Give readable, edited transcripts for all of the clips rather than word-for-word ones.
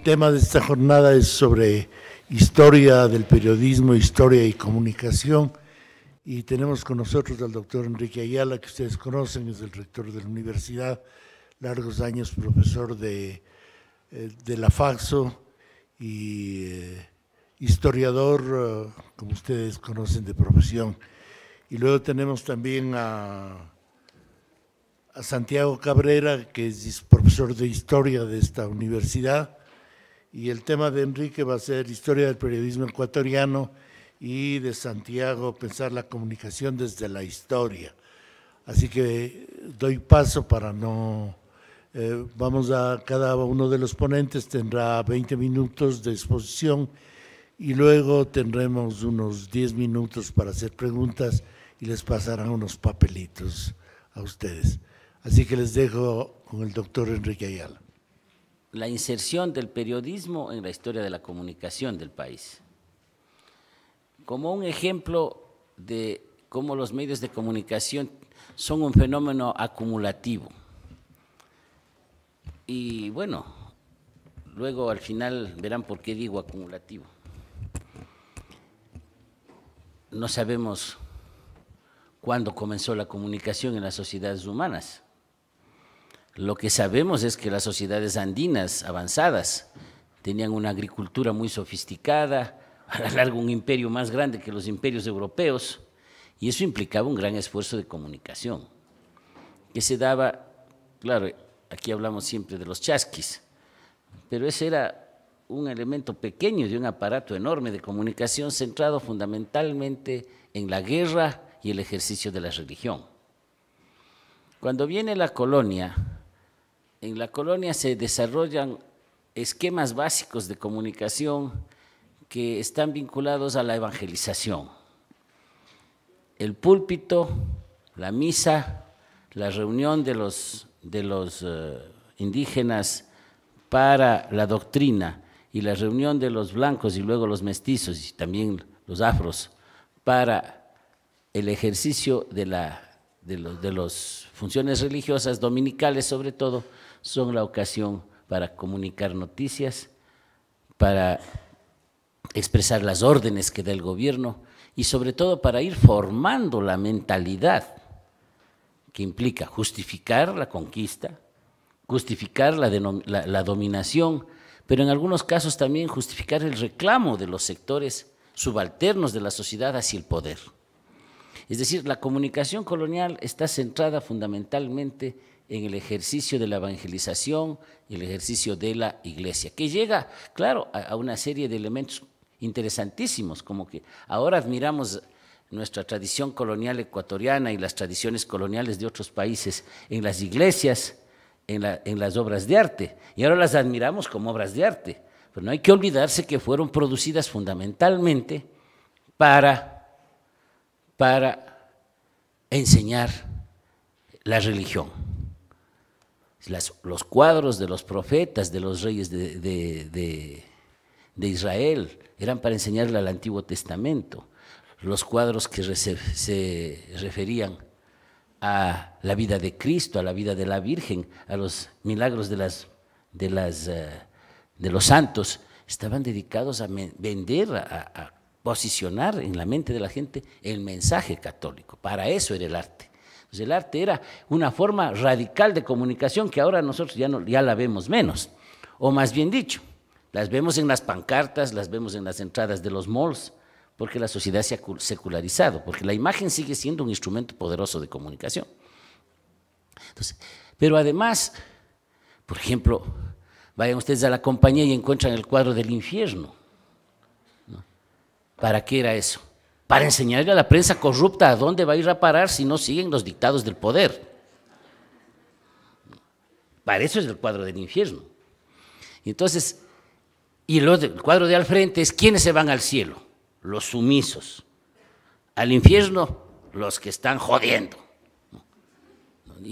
tema de esta jornada es sobre historia del periodismo, historia y comunicación. Y tenemos con nosotros al doctor Enrique Ayala, que ustedes conocen, es el rector de la universidad, largos años profesor de la FACSO y historiador, como ustedes conocen, de profesión. Y luego tenemos también a Santiago Cabrera, que es profesor de historia de esta universidad, y el tema de Enrique va a ser historia del periodismo ecuatoriano, y de Santiago pensar la comunicación desde la historia. Así que doy paso para no… cada uno de los ponentes tendrá 20 minutos de exposición y luego tendremos unos 10 minutos para hacer preguntas y les pasarán unos papelitos a ustedes. Así que les dejo con el doctor Enrique Ayala. La inserción del periodismo en la historia de la comunicación del país. Como un ejemplo de cómo los medios de comunicación son un fenómeno acumulativo. Y bueno, luego al final verán por qué digo acumulativo. No sabemos cuándo comenzó la comunicación en las sociedades humanas. Lo que sabemos es que las sociedades andinas avanzadas tenían una agricultura muy sofisticada, a la larga un imperio más grande que los imperios europeos, y eso implicaba un gran esfuerzo de comunicación, que se daba, claro, aquí hablamos siempre de los chasquis, pero ese era un elemento pequeño de un aparato enorme de comunicación centrado fundamentalmente en la guerra y el ejercicio de la religión. Cuando viene la colonia, en la colonia se desarrollan esquemas básicos de comunicación que están vinculados a la evangelización. El púlpito, la misa, la reunión de los indígenas para la doctrina y la reunión de los blancos y luego los mestizos y también los afros para el ejercicio de las funciones religiosas dominicales sobre todo, son la ocasión para comunicar noticias, para expresar las órdenes que da el gobierno y sobre todo para ir formando la mentalidad que implica justificar la conquista, justificar la dominación, pero en algunos casos también justificar el reclamo de los sectores subalternos de la sociedad hacia el poder. Es decir, la comunicación colonial está centrada fundamentalmente en el ejercicio de la evangelización y el ejercicio de la iglesia, que llega, claro, a una serie de elementos interesantísimos, como que ahora admiramos nuestra tradición colonial ecuatoriana y las tradiciones coloniales de otros países en las iglesias, en las obras de arte, y ahora las admiramos como obras de arte, pero no hay que olvidarse que fueron producidas fundamentalmente para enseñar la religión. Los cuadros de los profetas, de los reyes de Israel, eran para enseñarle al Antiguo Testamento. Los cuadros que se referían a la vida de Cristo, a la vida de la Virgen, a los milagros de los santos, estaban dedicados a vender, a posicionar en la mente de la gente el mensaje católico. Para eso era el arte. Entonces, el arte era una forma radical de comunicación que ahora nosotros ya la vemos menos, o más bien dicho, las vemos en las pancartas, las vemos en las entradas de los malls, porque la sociedad se ha secularizado, porque la imagen sigue siendo un instrumento poderoso de comunicación. Entonces, pero además, por ejemplo, vayan ustedes a la compañía y encuentran el cuadro del infierno, ¿no? ¿Para qué era eso? Para enseñarle a la prensa corrupta a dónde va a ir a parar si no siguen los dictados del poder. Para eso es el cuadro del infierno. Entonces, y el cuadro de al frente es ¿quiénes se van al cielo? Los sumisos. Al infierno, los que están jodiendo.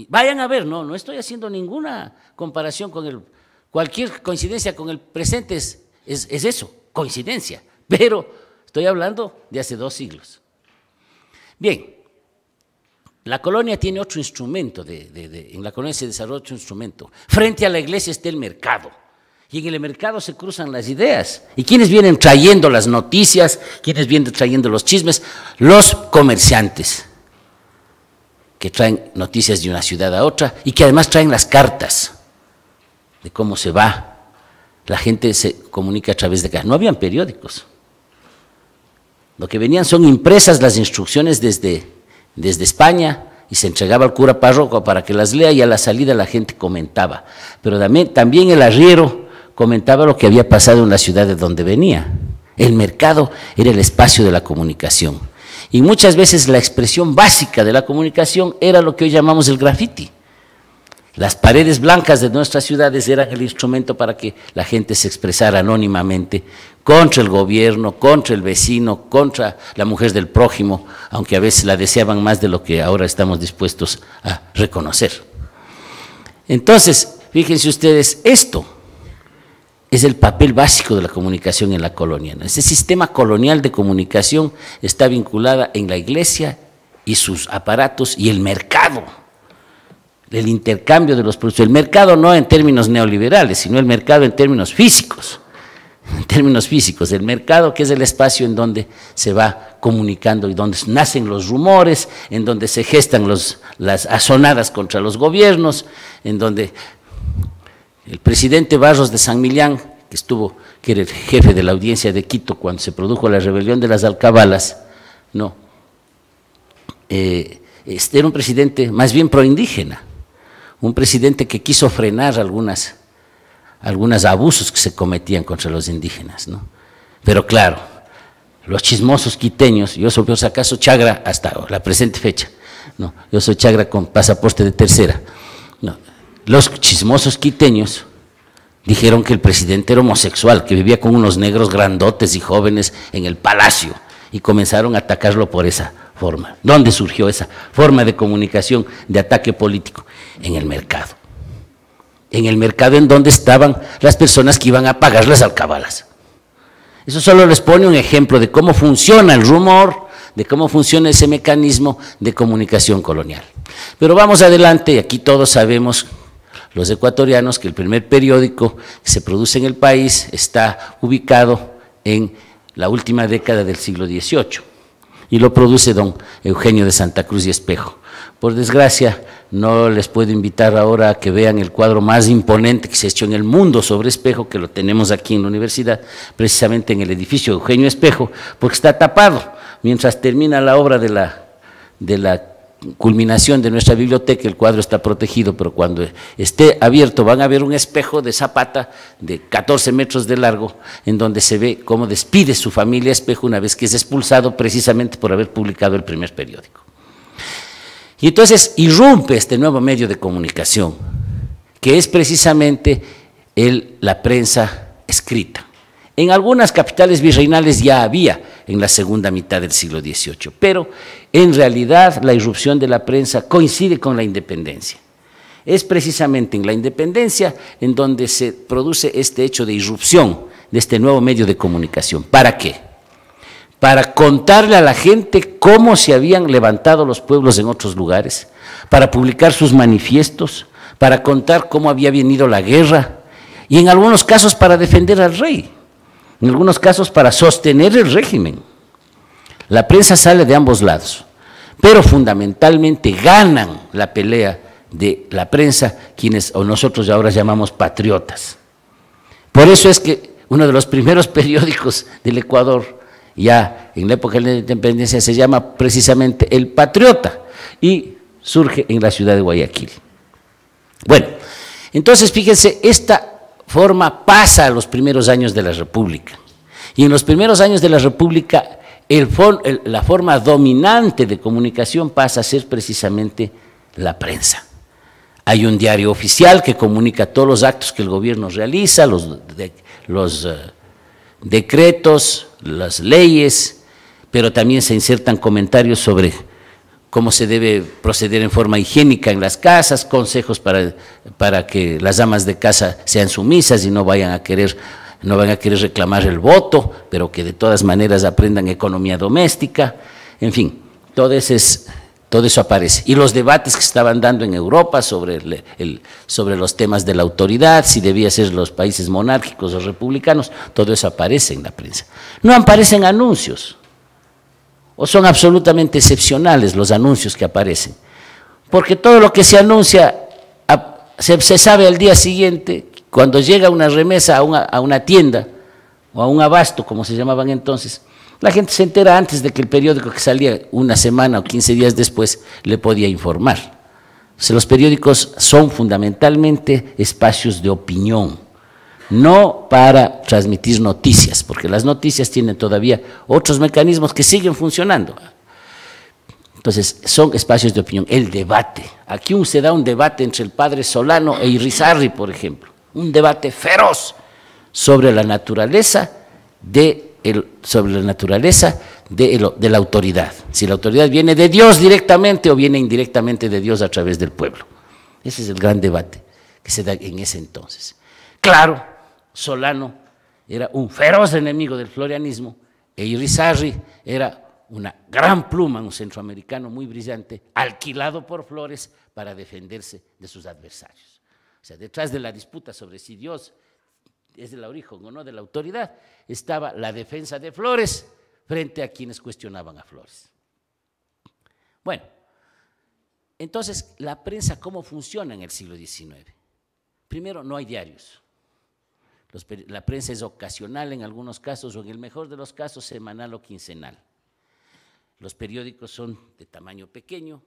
Vayan a ver, no estoy haciendo ninguna comparación con cualquier coincidencia con el presente es eso, coincidencia, pero estoy hablando de hace 2 siglos. Bien, la colonia tiene otro instrumento, en la colonia se desarrolla otro instrumento. Frente a la iglesia está el mercado. Y en el mercado se cruzan las ideas. ¿Y quiénes vienen trayendo las noticias? ¿Quiénes vienen trayendo los chismes? Los comerciantes, que traen noticias de una ciudad a otra y que además traen las cartas de cómo se va. La gente se comunica a través de acá. No habían periódicos. Lo que venían son impresas las instrucciones desde España y se entregaba al cura párroco para que las lea y a la salida la gente comentaba. Pero también el arriero comentaba lo que había pasado en la ciudad de donde venía. El mercado era el espacio de la comunicación. Y muchas veces la expresión básica de la comunicación era lo que hoy llamamos el graffiti. Las paredes blancas de nuestras ciudades eran el instrumento para que la gente se expresara anónimamente contra el gobierno, contra el vecino, contra la mujer del prójimo, aunque a veces la deseaban más de lo que ahora estamos dispuestos a reconocer. Entonces, fíjense ustedes, esto es el papel básico de la comunicación en la colonia. Ese sistema colonial de comunicación está vinculada en la iglesia y sus aparatos y el mercado, el intercambio de los productos. El mercado no en términos neoliberales, sino el mercado en términos físicos. En términos físicos, el mercado, que es el espacio en donde se va comunicando y donde nacen los rumores, en donde se gestan las azonadas contra los gobiernos, en donde el presidente Barros de San Millán, que era el jefe de la audiencia de Quito cuando se produjo la rebelión de las alcabalas, era un presidente más bien proindígena, un presidente que quiso frenar algunos abusos que se cometían contra los indígenas, ¿no? Pero claro, los chismosos quiteños, yo soy por si acaso chagra hasta la presente fecha, ¿no? Yo soy chagra con pasaporte de tercera, ¿no? Los chismosos quiteños dijeron que el presidente era homosexual, que vivía con unos negros grandotes y jóvenes en el palacio, y comenzaron a atacarlo por esa forma. ¿Dónde surgió esa forma de comunicación, de ataque político? En el mercado. En el mercado en donde estaban las personas que iban a pagar las alcabalas. Eso solo les pone un ejemplo de cómo funciona el rumor, de cómo funciona ese mecanismo de comunicación colonial. Pero vamos adelante, y aquí todos sabemos, los ecuatorianos, que el primer periódico que se produce en el país está ubicado en la última década del siglo XVIII y lo produce don Eugenio de Santa Cruz y Espejo. Por desgracia, no les puedo invitar ahora a que vean el cuadro más imponente que se ha hecho en el mundo sobre Espejo, que lo tenemos aquí en la universidad, precisamente en el edificio Eugenio Espejo, porque está tapado. Mientras termina la obra de la culminación de nuestra biblioteca, el cuadro está protegido, pero cuando esté abierto van a ver un espejo de Zapata de 14 metros de largo, en donde se ve cómo despide su familia Espejo una vez que es expulsado precisamente por haber publicado el primer periódico. Y entonces irrumpe este nuevo medio de comunicación, que es precisamente la prensa escrita. En algunas capitales virreinales ya había en la segunda mitad del siglo XVIII, pero en realidad la irrupción de la prensa coincide con la independencia. Es precisamente en la independencia en donde se produce este hecho de irrupción de este nuevo medio de comunicación. ¿Para qué? Para contarle a la gente cómo se habían levantado los pueblos en otros lugares, para publicar sus manifiestos, para contar cómo había venido la guerra, y en algunos casos para defender al rey. En algunos casos para sostener el régimen. La prensa sale de ambos lados, pero fundamentalmente ganan la pelea de la prensa quienes o nosotros ahora llamamos patriotas. Por eso es que uno de los primeros periódicos del Ecuador, ya en la época de la independencia, se llama precisamente El Patriota y surge en la ciudad de Guayaquil. Bueno, entonces fíjense, esta forma pasa a los primeros años de la República. Y en los primeros años de la República, la forma dominante de comunicación pasa a ser precisamente la prensa. Hay un diario oficial que comunica todos los actos que el gobierno realiza, los decretos, las leyes, pero también se insertan comentarios sobre cómo se debe proceder en forma higiénica en las casas, consejos para que las amas de casa sean sumisas y no vayan a querer reclamar el voto, pero que de todas maneras aprendan economía doméstica, en fin, todo ese es Todo eso aparece. Y los debates que estaban dando en Europa sobre los temas de la autoridad, si debía ser los países monárquicos o republicanos, todo eso aparece en la prensa. No aparecen anuncios, o son absolutamente excepcionales los anuncios que aparecen, porque todo lo que se anuncia se sabe al día siguiente, cuando llega una remesa a una tienda o a un abasto, como se llamaban entonces. La gente se entera antes de que el periódico que salía una semana o 15 días después le podía informar. Entonces, los periódicos son fundamentalmente espacios de opinión, no para transmitir noticias, porque las noticias tienen todavía otros mecanismos que siguen funcionando. Entonces, son espacios de opinión. El debate. Aquí se da un debate entre el padre Solano e Irizarry, por ejemplo. Un debate feroz sobre la naturaleza de la autoridad, si la autoridad viene de Dios directamente o viene indirectamente de Dios a través del pueblo. Ese es el gran debate que se da en ese entonces. Claro, Solano era un feroz enemigo del florianismo e Irizarry era una gran pluma, un centroamericano muy brillante, alquilado por Flores para defenderse de sus adversarios. O sea, detrás de la disputa sobre si Dios es el origen o no de la autoridad, estaba la defensa de Flores frente a quienes cuestionaban a Flores. Bueno, entonces, la prensa, ¿cómo funciona en el siglo XIX? Primero, no hay diarios. La prensa es ocasional en algunos casos, o en el mejor de los casos, semanal o quincenal. Los periódicos son de tamaño pequeño,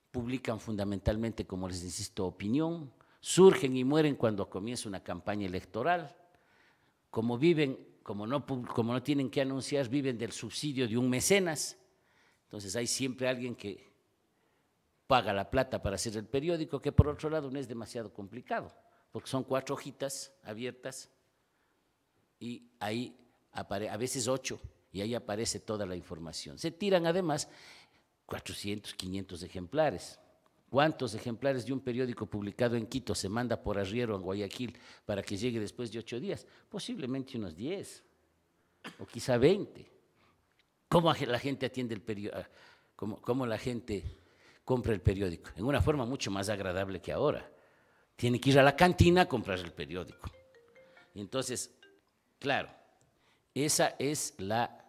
publican fundamentalmente, como les insisto, opinión, surgen y mueren cuando comienza una campaña electoral. Como no tienen que anunciar, viven del subsidio de un mecenas. Entonces hay siempre alguien que paga la plata para hacer el periódico, que por otro lado no es demasiado complicado, porque son 4 hojitas abiertas y ahí a veces 8, y ahí aparece toda la información. Se tiran además 400, 500 ejemplares. ¿Cuántos ejemplares de un periódico publicado en Quito se manda por arriero en Guayaquil para que llegue después de 8 días? Posiblemente unos 10 o quizá 20. ¿Cómo la gente atiende el periódico? ¿Cómo la gente compra el periódico? En una forma mucho más agradable que ahora. Tiene que ir a la cantina a comprar el periódico. Entonces, claro, esa es la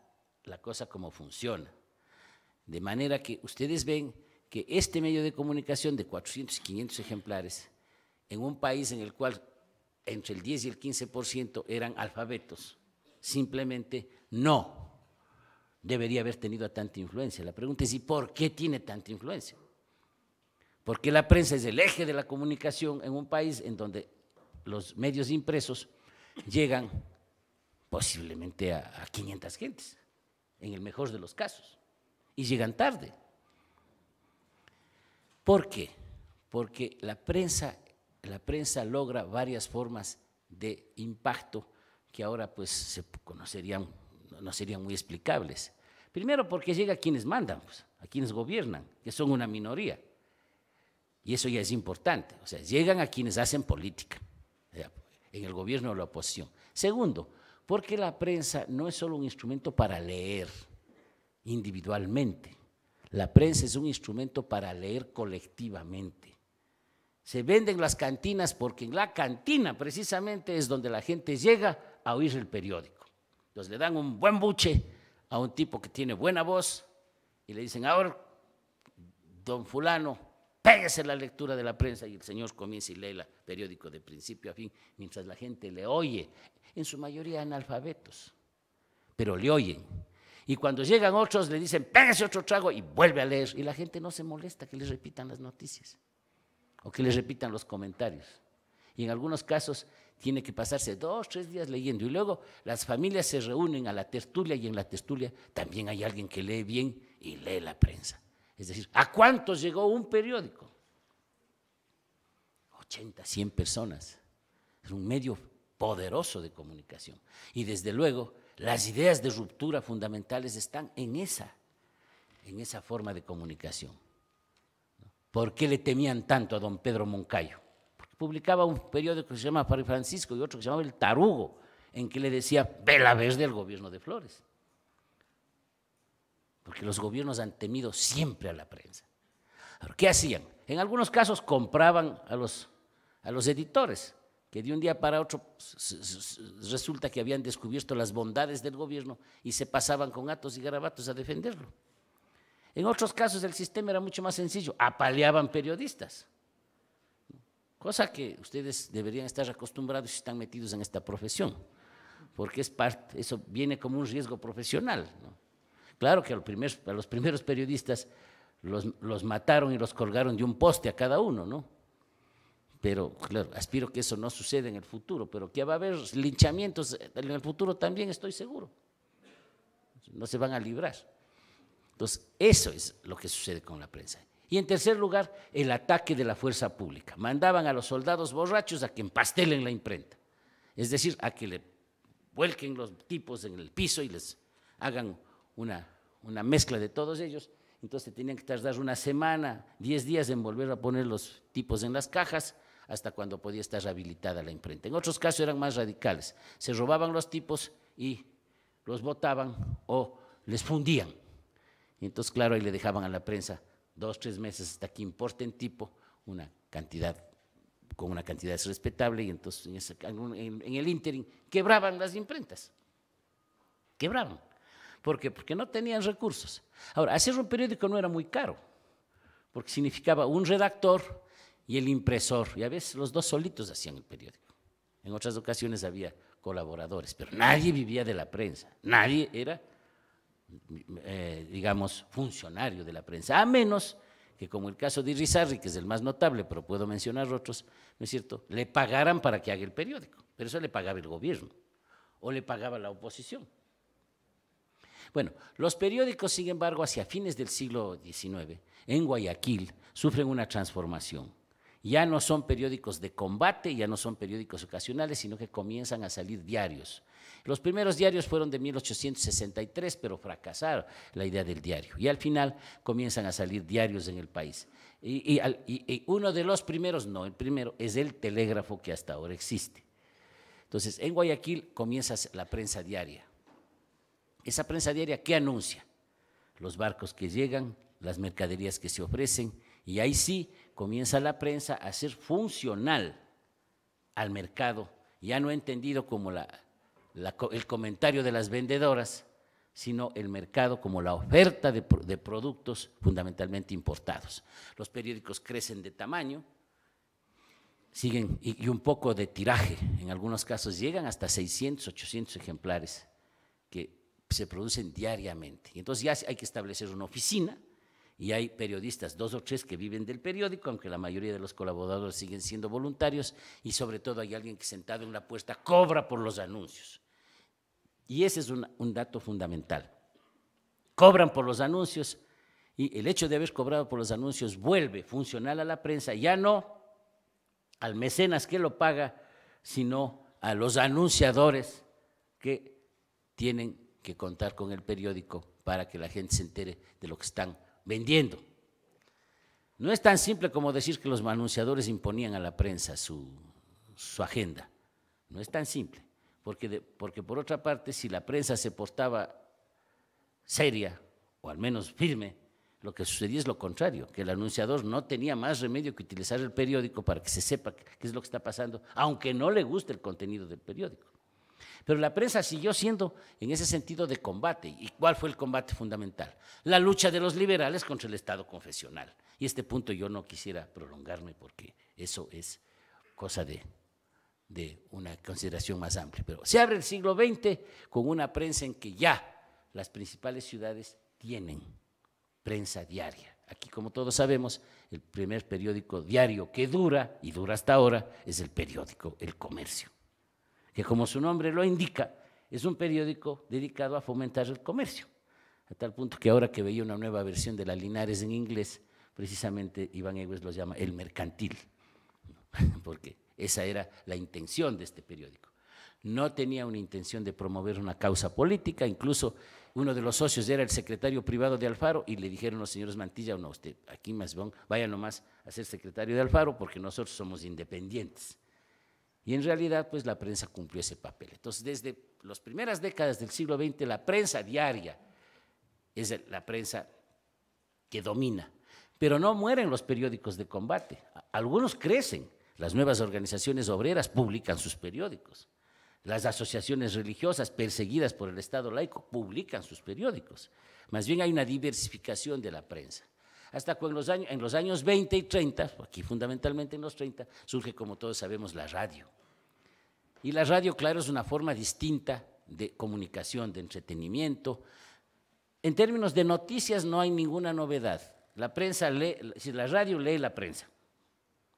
cosa como funciona. De manera que ustedes ven que este medio de comunicación de 400 y 500 ejemplares, en un país en el cual entre el 10 y el 15% eran alfabetos, simplemente no debería haber tenido tanta influencia. La pregunta es, ¿y por qué tiene tanta influencia? Porque la prensa es el eje de la comunicación en un país en donde los medios impresos llegan posiblemente a 500 gentes, en el mejor de los casos, y llegan tarde. ¿Por qué? Porque la prensa logra varias formas de impacto que ahora pues no serían muy explicables. Primero, porque llega a quienes mandan, pues, a quienes gobiernan, que son una minoría. Y eso ya es importante. O sea, llegan a quienes hacen política, en el gobierno o la oposición. Segundo, porque la prensa no es solo un instrumento para leer individualmente. La prensa es un instrumento para leer colectivamente. Se venden las cantinas porque en la cantina precisamente es donde la gente llega a oír el periódico. Entonces le dan un buen buche a un tipo que tiene buena voz y le dicen, ahora, don fulano, péguese la lectura de la prensa, y el señor comienza y lee el periódico de principio a fin, mientras la gente le oye, en su mayoría analfabetos, pero le oyen. Y cuando llegan otros le dicen, pégase otro trago y vuelve a leer. Y la gente no se molesta que les repitan las noticias o que les repitan los comentarios. Y en algunos casos tiene que pasarse 2, 3 días leyendo. Y luego las familias se reúnen a la tertulia y en la tertulia también hay alguien que lee bien y lee la prensa. Es decir, ¿a cuántos llegó un periódico? 80, 100 personas. Es un medio poderoso de comunicación. Y desde luego, las ideas de ruptura fundamentales están en esa forma de comunicación. ¿Por qué le temían tanto a don Pedro Moncayo? Porque publicaba un periódico que se llama Fray Francisco y otro que se llamaba El Tarugo, en que le decía vela verde al gobierno de Flores. porque los gobiernos han temido siempre a la prensa. Ahora, ¿qué hacían? En algunos casos compraban a los editores, que de un día para otro resulta que habían descubierto las bondades del gobierno y se pasaban con atos y garabatos a defenderlo. En otros casos el sistema era mucho más sencillo, apaleaban periodistas, cosa que ustedes deberían estar acostumbrados si están metidos en esta profesión, porque es parte, eso viene como un riesgo profesional, ¿no? Claro que a los primeros periodistas los mataron y los colgaron de un poste a cada uno, ¿no? Pero claro, aspiro que eso no suceda en el futuro, pero que va a haber linchamientos en el futuro también estoy seguro. No se van a librar. Entonces, eso es lo que sucede con la prensa. Y en tercer lugar, el ataque de la fuerza pública. Mandaban a los soldados borrachos a que empastelen la imprenta, es decir, a que le vuelquen los tipos en el piso y les hagan una mezcla de todos ellos. Entonces tenían que tardar una semana, 10 días en volver a poner los tipos en las cajas hasta cuando podía estar rehabilitada la imprenta. En otros casos eran más radicales, se robaban los tipos y los botaban o les fundían. Y entonces, claro, ahí le dejaban a la prensa 2, 3 meses hasta que importen tipo con una cantidad respetable, y entonces en el ínterin quebraban las imprentas, quebraban. ¿Por qué? Porque no tenían recursos. Ahora, hacer un periódico no era muy caro, porque significaba un redactor y el impresor, y a veces los dos solitos hacían el periódico. En otras ocasiones había colaboradores, pero nadie vivía de la prensa, nadie era, digamos, funcionario de la prensa, a menos que, como el caso de Irizarry, que es el más notable, pero puedo mencionar otros, ¿no es cierto?, le pagaran para que haga el periódico, pero eso le pagaba el gobierno, o le pagaba la oposición. Bueno, los periódicos, sin embargo, hacia fines del siglo XIX, en Guayaquil, sufren una transformación. Ya no son periódicos de combate, ya no son periódicos ocasionales, sino que comienzan a salir diarios. Los primeros diarios fueron de 1863, pero fracasaron la idea del diario. Y al final comienzan a salir diarios en el país. Y uno de los primeros, no el primero, es el telégrafo que hasta ahora existe. Entonces, en Guayaquil comienza la prensa diaria. Esa prensa diaria, ¿qué anuncia? Los barcos que llegan, las mercaderías que se ofrecen, y ahí sí comienza la prensa a ser funcional al mercado, ya no entendido como el comentario de las vendedoras, sino el mercado como la oferta de productos fundamentalmente importados. Los periódicos crecen de tamaño, siguen y un poco de tiraje, en algunos casos llegan hasta 600, 800 ejemplares que se producen diariamente. Y entonces ya hay que establecer una oficina y hay periodistas, 2 o 3 que viven del periódico, aunque la mayoría de los colaboradores siguen siendo voluntarios, y sobre todo hay alguien que sentado en la puerta cobra por los anuncios. Y ese es un dato fundamental. Cobran por los anuncios y el hecho de haber cobrado por los anuncios vuelve funcional a la prensa, ya no al mecenas que lo paga, sino a los anunciadores que tienen que contar con el periódico para que la gente se entere de lo que están vendiendo. No es tan simple como decir que los anunciadores imponían a la prensa su agenda, no es tan simple, porque por otra parte, si la prensa se portaba seria, o al menos firme, lo que sucedía es lo contrario, que el anunciador no tenía más remedio que utilizar el periódico para que se sepa qué es lo que está pasando, aunque no le guste el contenido del periódico. Pero la prensa siguió siendo en ese sentido de combate. ¿Y cuál fue el combate fundamental? La lucha de los liberales contra el Estado confesional. Y este punto yo no quisiera prolongarme porque eso es cosa de una consideración más amplia. Pero se abre el siglo XX con una prensa en que ya las principales ciudades tienen prensa diaria. Aquí, como todos sabemos, el primer periódico diario que dura, y dura hasta ahora, es el periódico El Comercio, que, como su nombre lo indica, es un periódico dedicado a fomentar el comercio, a tal punto que ahora que veía una nueva versión de la Linares en inglés, precisamente Iván Egues lo llama el mercantil, porque esa era la intención de este periódico. No tenía una intención de promover una causa política, incluso uno de los socios era el secretario privado de Alfaro y le dijeron los señores Mantilla, no, usted aquí más bien, vaya nomás a ser secretario de Alfaro porque nosotros somos independientes. Y en realidad, pues la prensa cumplió ese papel. Entonces, desde las primeras décadas del siglo XX, la prensa diaria es la prensa que domina. Pero no mueren los periódicos de combate, algunos crecen. Las nuevas organizaciones obreras publican sus periódicos. Las asociaciones religiosas perseguidas por el Estado laico publican sus periódicos. Más bien hay una diversificación de la prensa. Hasta cuando en los años 20 y 30, aquí fundamentalmente en los 30, surge, como todos sabemos, la radio. Y la radio, claro, es una forma distinta de comunicación, de entretenimiento. En términos de noticias no hay ninguna novedad. La prensa lee, si la radio lee la prensa.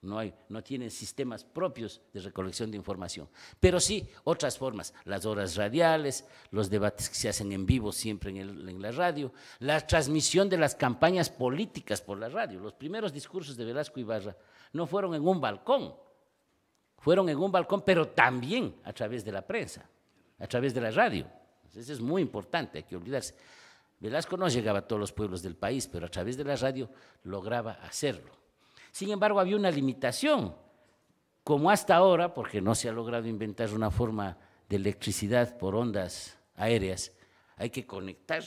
No tienen sistemas propios de recolección de información, pero sí otras formas, las horas radiales, los debates que se hacen en vivo siempre en la radio, la transmisión de las campañas políticas por la radio. Los primeros discursos de Velasco Ibarra no fueron en un balcón, fueron en un balcón, pero también a través de la prensa, a través de la radio. Eso es muy importante, hay que olvidarse. Velasco no llegaba a todos los pueblos del país, pero a través de la radio lograba hacerlo. Sin embargo, había una limitación, como hasta ahora, porque no se ha logrado inventar una forma de electricidad por ondas aéreas, hay que conectar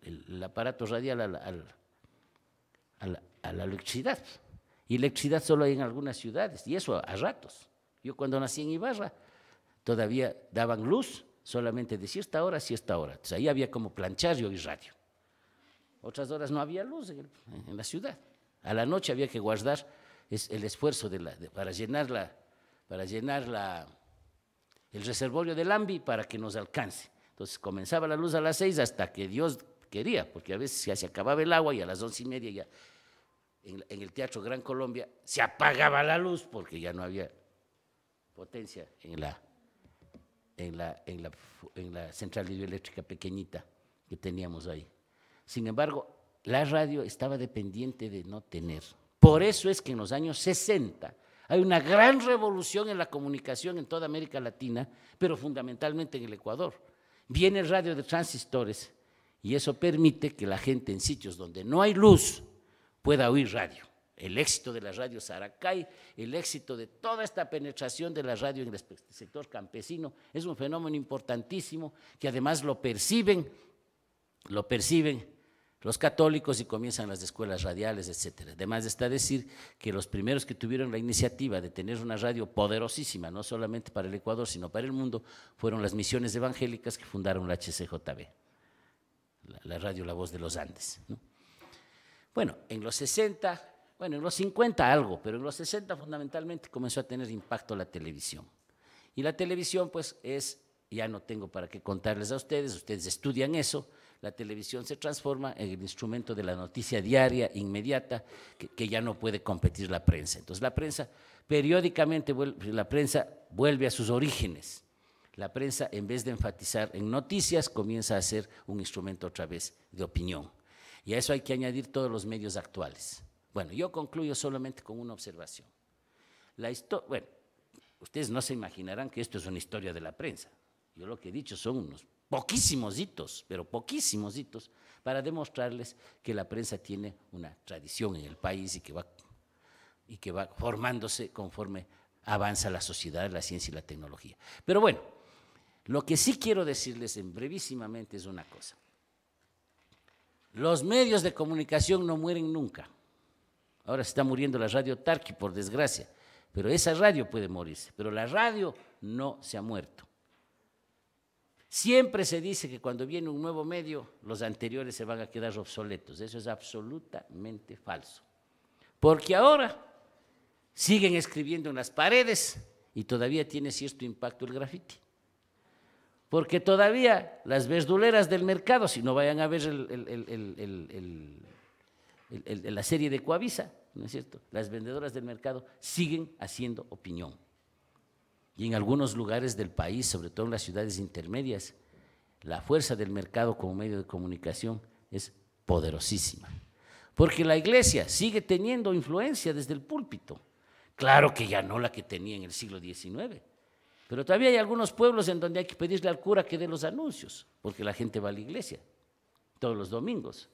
el aparato radial a la electricidad. Y electricidad solo hay en algunas ciudades, y eso a ratos. Yo cuando nací en Ibarra, todavía daban luz solamente de cierta hora a cierta hora. Entonces ahí había como planchar y oír radio. Otras horas no había luz en la ciudad. A la noche había que guardar el esfuerzo para llenar el reservorio del AMBI para que nos alcance. Entonces comenzaba la luz a las 6 hasta que Dios quería, porque a veces ya se acababa el agua y a las 11:30 ya en el Teatro Gran Colombia se apagaba la luz porque ya no había potencia en la central hidroeléctrica pequeñita que teníamos ahí. Sin embargo, la radio estaba dependiente de no tener. Por eso es que en los años 60 hay una gran revolución en la comunicación en toda América Latina, pero fundamentalmente en el Ecuador. Viene el radio de transistores y eso permite que la gente en sitios donde no hay luz pueda oír radio. El éxito de la radio Saracay, el éxito de toda esta penetración de la radio en el sector campesino es un fenómeno importantísimo que además lo perciben los católicos y comienzan las escuelas radiales, etcétera. Además está decir que los primeros que tuvieron la iniciativa de tener una radio poderosísima, no solamente para el Ecuador, sino para el mundo, fueron las misiones evangélicas que fundaron la HCJB, la radio La Voz de los Andes, ¿no? Bueno, en los 50 algo, pero en los 60 fundamentalmente comenzó a tener impacto la televisión. Y la televisión pues ya no tengo para qué contarles a ustedes estudian eso. La televisión se transforma en el instrumento de la noticia diaria, inmediata, que ya no puede competir la prensa. Entonces la prensa periódicamente vuelve a sus orígenes. La prensa, en vez de enfatizar en noticias, comienza a ser un instrumento otra vez de opinión. Y a eso hay que añadir todos los medios actuales. Bueno, yo concluyo solamente con una observación. Bueno, ustedes no se imaginarán que esto es una historia de la prensa. Yo lo que he dicho son unos poquísimos hitos, pero poquísimos hitos, para demostrarles que la prensa tiene una tradición en el país y que va formándose conforme avanza la sociedad, la ciencia y la tecnología. Pero bueno, lo que sí quiero decirles brevísimamente es una cosa. Los medios de comunicación no mueren nunca. Ahora se está muriendo la radio Tarqui, por desgracia, pero esa radio puede morirse, pero la radio no se ha muerto. Siempre se dice que cuando viene un nuevo medio, los anteriores se van a quedar obsoletos. Eso es absolutamente falso. Porque ahora siguen escribiendo en las paredes y todavía tiene cierto impacto el graffiti. Porque todavía las verduleras del mercado, si no vayan a ver la serie de Coavisa, ¿no es cierto? Las vendedoras del mercado siguen haciendo opinión. Y en algunos lugares del país, sobre todo en las ciudades intermedias, la fuerza del mercado como medio de comunicación es poderosísima. Porque la iglesia sigue teniendo influencia desde el púlpito. Claro que ya no la que tenía en el siglo XIX, pero todavía hay algunos pueblos en donde hay que pedirle al cura que dé los anuncios, porque la gente va a la iglesia todos los domingos.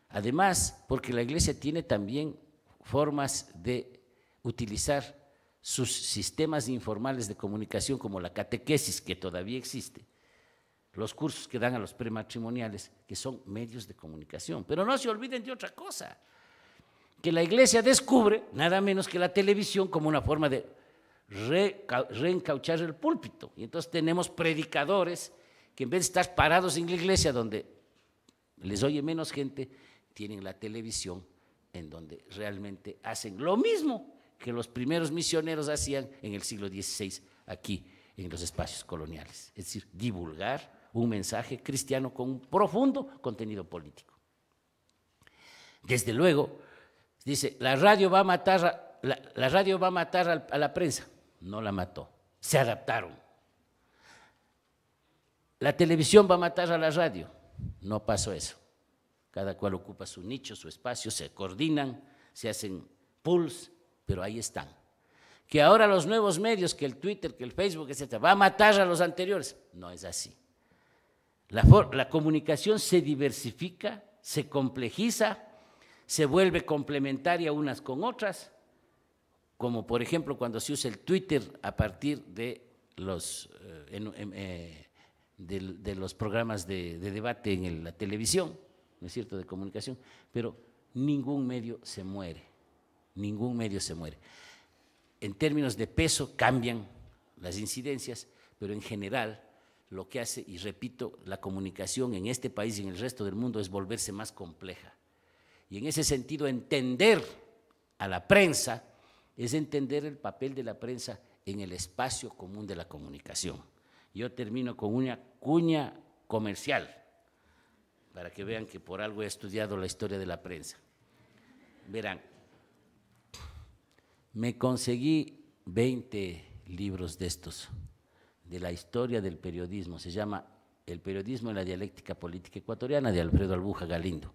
Además, porque la iglesia tiene también formas de utilizar sus sistemas informales de comunicación como la catequesis, que todavía existe, los cursos que dan a los prematrimoniales, que son medios de comunicación. Pero no se olviden de otra cosa, que la Iglesia descubre nada menos que la televisión como una forma de reencauchar el púlpito. Y entonces tenemos predicadores que en vez de estar parados en la iglesia donde les oye menos gente, tienen la televisión en donde realmente hacen lo mismo que los primeros misioneros hacían en el siglo XVI aquí en los espacios coloniales, es decir, divulgar un mensaje cristiano con un profundo contenido político. Desde luego, dice, la radio va a matar a la prensa. No la mató, se adaptaron. La televisión va a matar a la radio. No pasó eso. Cada cual ocupa su nicho, su espacio, se coordinan, se hacen pools, pero ahí están. Que ahora los nuevos medios, que el Twitter, que el Facebook, etcétera, va a matar a los anteriores. No es así. La comunicación se diversifica, se complejiza, se vuelve complementaria unas con otras, como por ejemplo cuando se usa el Twitter a partir de los programas de debate en la televisión, ¿no es cierto?, de comunicación, pero ningún medio se muere, ningún medio se muere. En términos de peso cambian las incidencias, pero en general lo que hace, y repito, la comunicación en este país y en el resto del mundo es volverse más compleja. Y en ese sentido, entender a la prensa es entender el papel de la prensa en el espacio común de la comunicación. Yo termino con una cuña comercial, para que vean que por algo he estudiado la historia de la prensa. Verán, me conseguí 20 libros de estos, de la historia del periodismo, se llama El periodismo en la dialéctica política ecuatoriana, de Alfredo Albuja Galindo.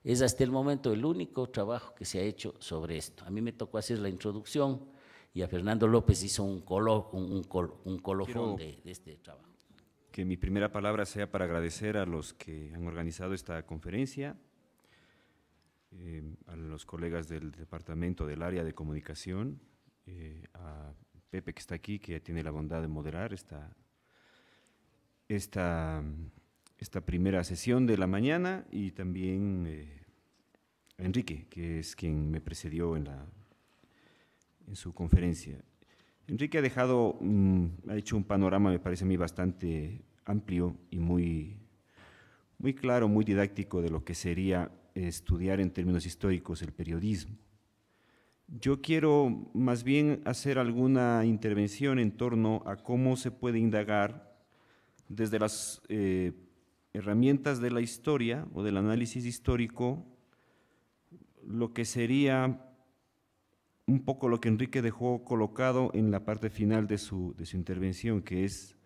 Es hasta el momento el único trabajo que se ha hecho sobre esto. A mí me tocó hacer la introducción y a Fernando López hizo un colofón de este trabajo. Que mi primera palabra sea para agradecer a los que han organizado esta conferencia, a los colegas del departamento del área de comunicación, a Pepe que está aquí, que tiene la bondad de moderar esta primera sesión de la mañana, y también a Enrique, que es quien me precedió en su conferencia. Enrique ha hecho un panorama, me parece a mí, bastante amplio y muy claro, muy didáctico de lo que sería estudiar en términos históricos el periodismo. Yo quiero más bien hacer alguna intervención en torno a cómo se puede indagar desde las herramientas de la historia o del análisis histórico lo que sería un poco lo que Enrique dejó colocado en la parte final de su intervención, que es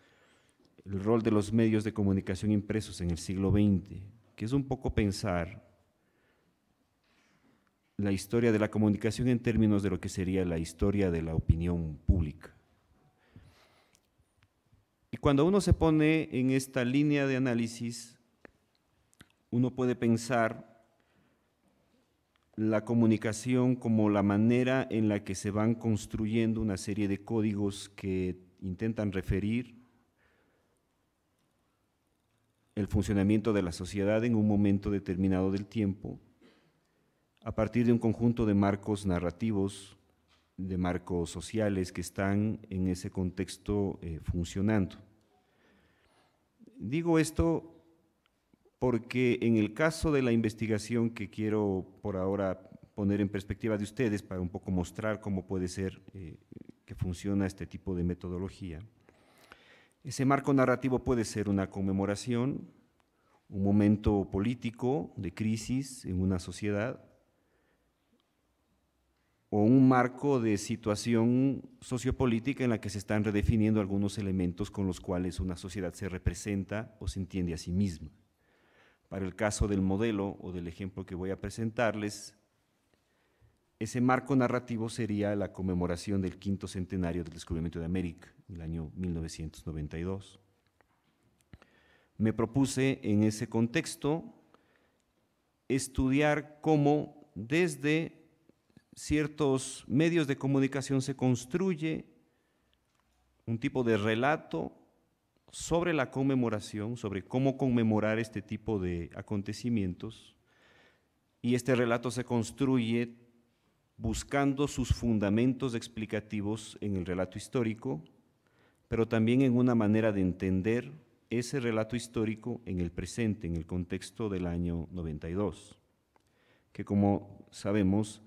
el rol de los medios de comunicación impresos en el siglo XX, que es un poco pensar la historia de la comunicación en términos de lo que sería la historia de la opinión pública. Y cuando uno se pone en esta línea de análisis, uno puede pensar la comunicación como la manera en la que se van construyendo una serie de códigos que intentan referir el funcionamiento de la sociedad en un momento determinado del tiempo, a partir de un conjunto de marcos narrativos, de marcos sociales que están en ese contexto funcionando. Digo esto porque en el caso de la investigación que quiero por ahora poner en perspectiva de ustedes para un poco mostrar cómo puede ser que funciona este tipo de metodología, ese marco narrativo puede ser una conmemoración, un momento político de crisis en una sociedad, o un marco de situación sociopolítica en la que se están redefiniendo algunos elementos con los cuales una sociedad se representa o se entiende a sí misma. Para el caso del modelo o del ejemplo que voy a presentarles, ese marco narrativo sería la conmemoración del 5º centenario del descubrimiento de América, en el año 1992. Me propuse en ese contexto estudiar cómo desde ciertos medios de comunicación se construye un tipo de relato sobre la conmemoración, sobre cómo conmemorar este tipo de acontecimientos, y este relato se construye buscando sus fundamentos explicativos en el relato histórico, pero también en una manera de entender ese relato histórico en el presente, en el contexto del año 92, que como sabemos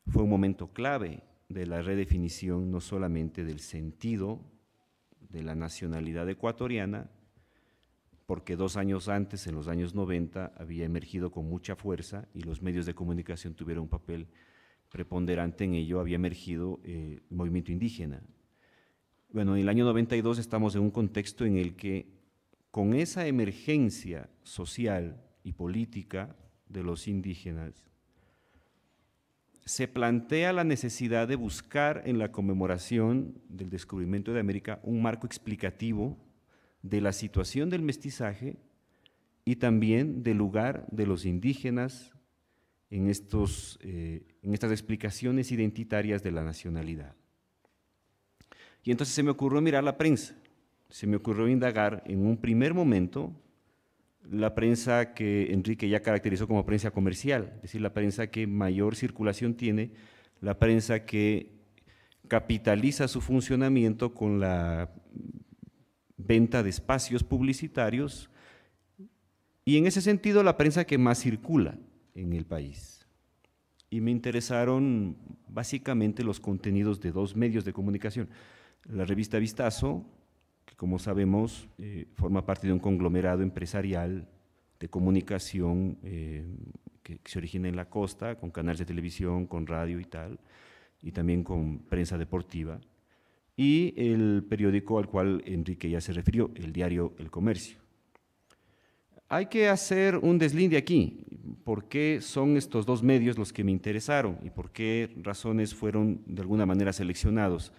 fue un momento clave de la redefinición no solamente del sentido de la nacionalidad ecuatoriana, porque 2 años antes, en los años 90, había emergido con mucha fuerza y los medios de comunicación tuvieron un papel preponderante en ello, había emergido el movimiento indígena. Bueno, en el año 92 estamos en un contexto en el que, con esa emergencia social y política de los indígenas, se plantea la necesidad de buscar en la conmemoración del descubrimiento de América un marco explicativo de la situación del mestizaje y también del lugar de los indígenas en estas explicaciones identitarias de la nacionalidad. Y entonces se me ocurrió mirar la prensa, se me ocurrió indagar en un primer momento la prensa que Enrique ya caracterizó como prensa comercial, es decir, la prensa que mayor circulación tiene, la prensa que capitaliza su funcionamiento con la venta de espacios publicitarios y en ese sentido la prensa que más circula en el país. Y me interesaron básicamente los contenidos de 2 medios de comunicación, la revista Vistazo, que como sabemos forma parte de un conglomerado empresarial de comunicación que se origina en la costa, con canales de televisión, con radio y tal, y también con prensa deportiva, y el periódico al cual Enrique ya se refirió, el diario El Comercio. Hay que hacer un deslinde aquí, ¿por qué son estos 2 medios los que me interesaron y por qué razones fueron de alguna manera seleccionados?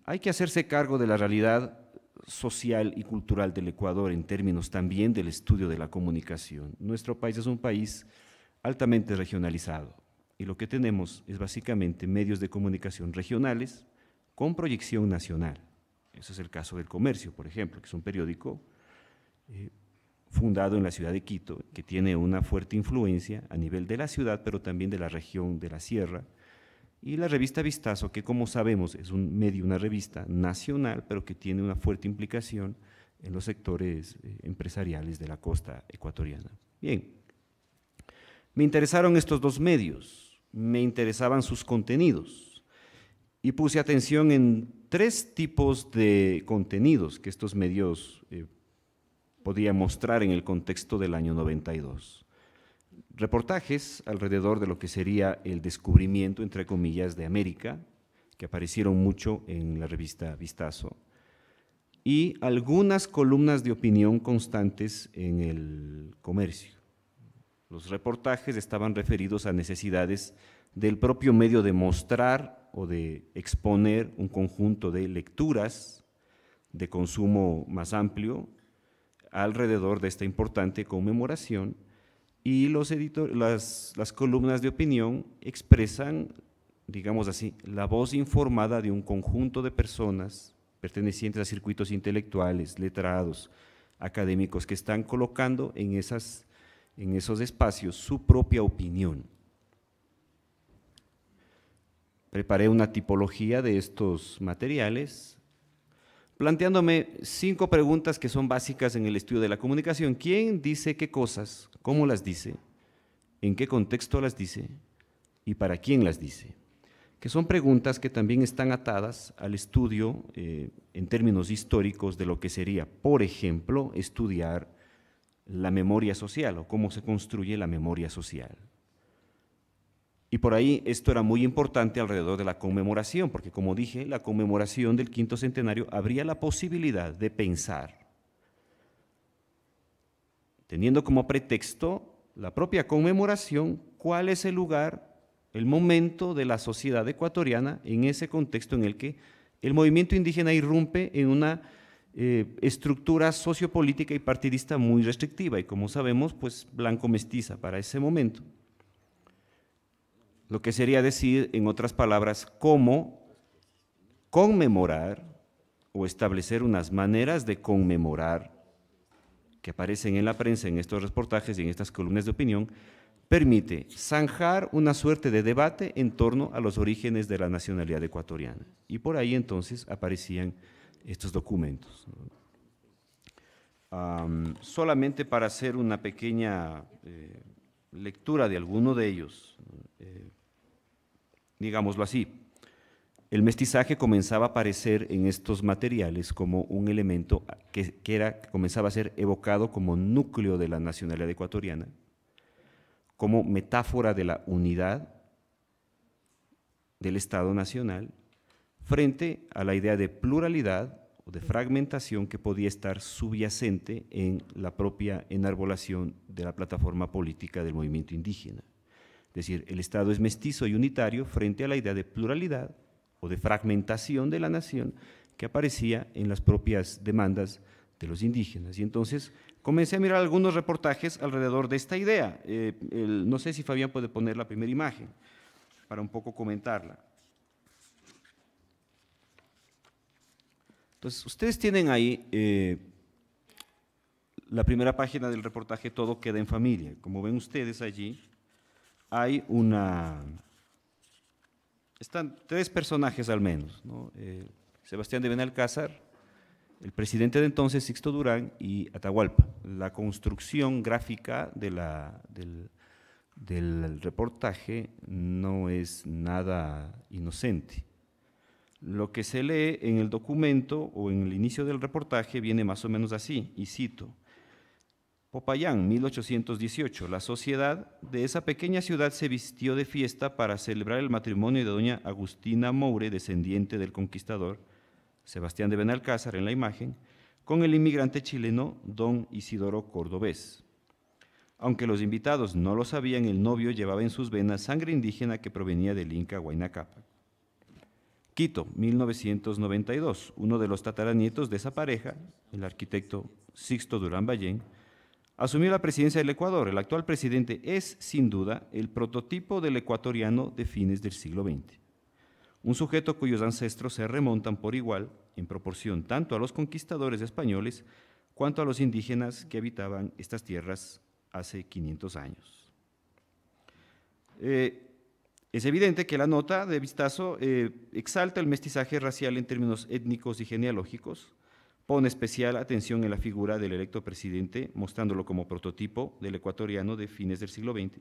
Hay que hacerse cargo de la realidad social y cultural del Ecuador en términos también del estudio de la comunicación. Nuestro país es un país altamente regionalizado y lo que tenemos es básicamente medios de comunicación regionales con proyección nacional. Ese es el caso del Comercio, por ejemplo, que es un periódico fundado en la ciudad de Quito, que tiene una fuerte influencia a nivel de la ciudad, pero también de la región de la Sierra, y la revista Vistazo, que como sabemos es un medio, una revista nacional, pero que tiene una fuerte implicación en los sectores empresariales de la costa ecuatoriana. Bien, me interesaron estos 2 medios, me interesaban sus contenidos y puse atención en 3 tipos de contenidos que estos medios podían mostrar en el contexto del año 92. Reportajes alrededor de lo que sería el descubrimiento, entre comillas, de América, que aparecieron mucho en la revista Vistazo, y algunas columnas de opinión constantes en El Comercio. Los reportajes estaban referidos a necesidades del propio medio de mostrar o de exponer un conjunto de lecturas de consumo más amplio alrededor de esta importante conmemoración, y las columnas de opinión expresan, digamos así, la voz informada de un conjunto de personas pertenecientes a circuitos intelectuales, letrados, académicos, que están colocando en esos espacios su propia opinión. Preparé una tipología de estos materiales, planteándome 5 preguntas que son básicas en el estudio de la comunicación. ¿Quién dice qué cosas? ¿Cómo las dice? ¿En qué contexto las dice? ¿Y para quién las dice? Que son preguntas que también están atadas al estudio en términos históricos de lo que sería, por ejemplo, estudiar la memoria social o cómo se construye la memoria social. Y por ahí esto era muy importante alrededor de la conmemoración, porque como dije, la conmemoración del 5º centenario habría la posibilidad de pensar, teniendo como pretexto la propia conmemoración, cuál es el lugar, el momento de la sociedad ecuatoriana en ese contexto en el que el movimiento indígena irrumpe en una estructura sociopolítica y partidista muy restrictiva y, como sabemos, pues blanco-mestiza para ese momento. Lo que sería decir, en otras palabras, cómo conmemorar o establecer unas maneras de conmemorar que aparecen en la prensa, en estos reportajes y en estas columnas de opinión, permite zanjar una suerte de debate en torno a los orígenes de la nacionalidad ecuatoriana. Y por ahí entonces aparecían estos documentos. Solamente para hacer una pequeña lectura de alguno de ellos, digámoslo así, el mestizaje comenzaba a aparecer en estos materiales como un elemento que comenzaba a ser evocado como núcleo de la nacionalidad ecuatoriana, como metáfora de la unidad del Estado Nacional, frente a la idea de pluralidad o de fragmentación que podía estar subyacente en la propia enarbolación de la plataforma política del movimiento indígena. Es decir, el Estado es mestizo y unitario frente a la idea de pluralidad o de fragmentación de la nación que aparecía en las propias demandas de los indígenas. Y entonces comencé a mirar algunos reportajes alrededor de esta idea. No sé si Fabián puede poner la primera imagen para un poco comentarla. Entonces, ustedes tienen ahí la primera página del reportaje Todo queda en familia. Como ven ustedes allí, hay están tres personajes al menos, ¿no? Sebastián de Benalcázar, el presidente de entonces, Sixto Durán, y Atahualpa. La construcción gráfica del reportaje no es nada inocente. Lo que se lee en el documento o en el inicio del reportaje viene más o menos así, y cito: Popayán, 1818, la sociedad de esa pequeña ciudad se vistió de fiesta para celebrar el matrimonio de doña Agustina Moure, descendiente del conquistador Sebastián de Benalcázar en la imagen, con el inmigrante chileno don Isidoro Cordobés. Aunque los invitados no lo sabían, el novio llevaba en sus venas sangre indígena que provenía del Inca Huayna Cápac. Quito, 1992, uno de los tataranietos de esa pareja, el arquitecto Sixto Durán Ballén, asumió la presidencia del Ecuador. El actual presidente es, sin duda, el prototipo del ecuatoriano de fines del siglo XX. Un sujeto cuyos ancestros se remontan por igual, en proporción tanto a los conquistadores españoles cuanto a los indígenas que habitaban estas tierras hace 500 años. Es evidente que la nota de vistazo exalta el mestizaje racial en términos étnicos y genealógicos, pone especial atención en la figura del electo presidente, mostrándolo como prototipo del ecuatoriano de fines del siglo XX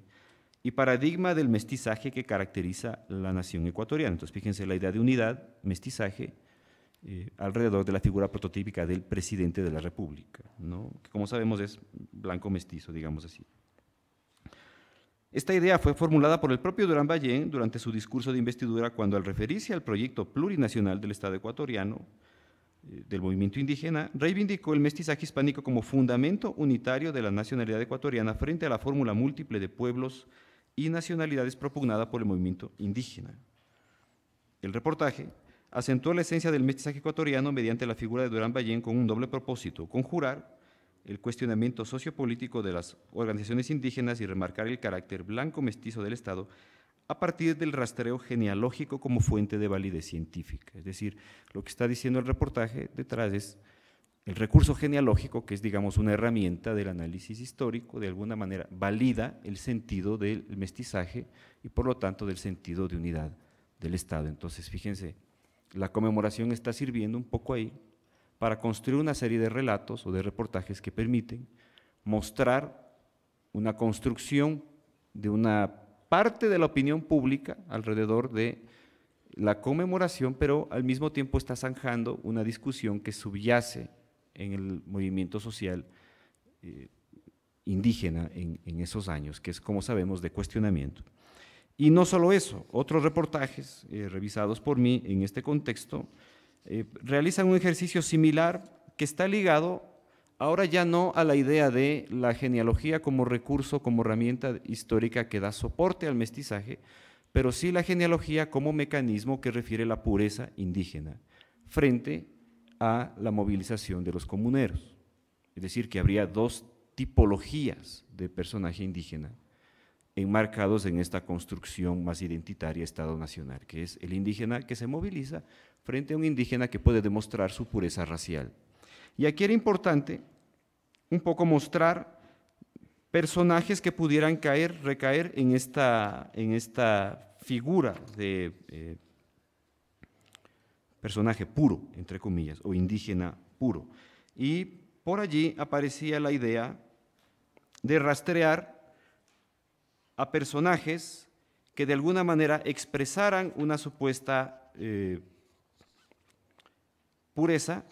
y paradigma del mestizaje que caracteriza la nación ecuatoriana. Entonces, fíjense la idea de unidad, mestizaje, alrededor de la figura prototípica del presidente de la República, ¿no? Que como sabemos es blanco mestizo, digamos así. Esta idea fue formulada por el propio Durán Ballén durante su discurso de investidura cuando, al referirse al proyecto plurinacional del Estado ecuatoriano, del movimiento indígena, reivindicó el mestizaje hispánico como fundamento unitario de la nacionalidad ecuatoriana frente a la fórmula múltiple de pueblos y nacionalidades propugnada por el movimiento indígena. El reportaje acentuó la esencia del mestizaje ecuatoriano mediante la figura de Durán Ballén con un doble propósito: conjurar el cuestionamiento sociopolítico de las organizaciones indígenas y remarcar el carácter blanco mestizo del Estado a partir del rastreo genealógico como fuente de validez científica. Es decir, lo que está diciendo el reportaje detrás es el recurso genealógico, que es, digamos, una herramienta del análisis histórico, de alguna manera valida el sentido del mestizaje y, por lo tanto, del sentido de unidad del Estado. Entonces, fíjense, la conmemoración está sirviendo un poco ahí para construir una serie de relatos o de reportajes que permiten mostrar una construcción de una parte de la opinión pública alrededor de la conmemoración, pero al mismo tiempo está zanjando una discusión que subyace en el movimiento social indígena en esos años, que es, como sabemos, de cuestionamiento. Y no solo eso, otros reportajes revisados por mí en este contexto realizan un ejercicio similar que está ligado ahora ya no a la idea de la genealogía como recurso, como herramienta histórica que da soporte al mestizaje, pero sí la genealogía como mecanismo que refiere la pureza indígena frente a la movilización de los comuneros. Es decir, que habría dos tipologías de personaje indígena enmarcados en esta construcción más identitaria Estado Nacional, que es el indígena que se moviliza frente a un indígena que puede demostrar su pureza racial. Y aquí era importante un poco mostrar personajes que pudieran recaer en esta figura de personaje puro, entre comillas, o indígena puro. Y por allí aparecía la idea de rastrear a personajes que de alguna manera expresaran una supuesta pureza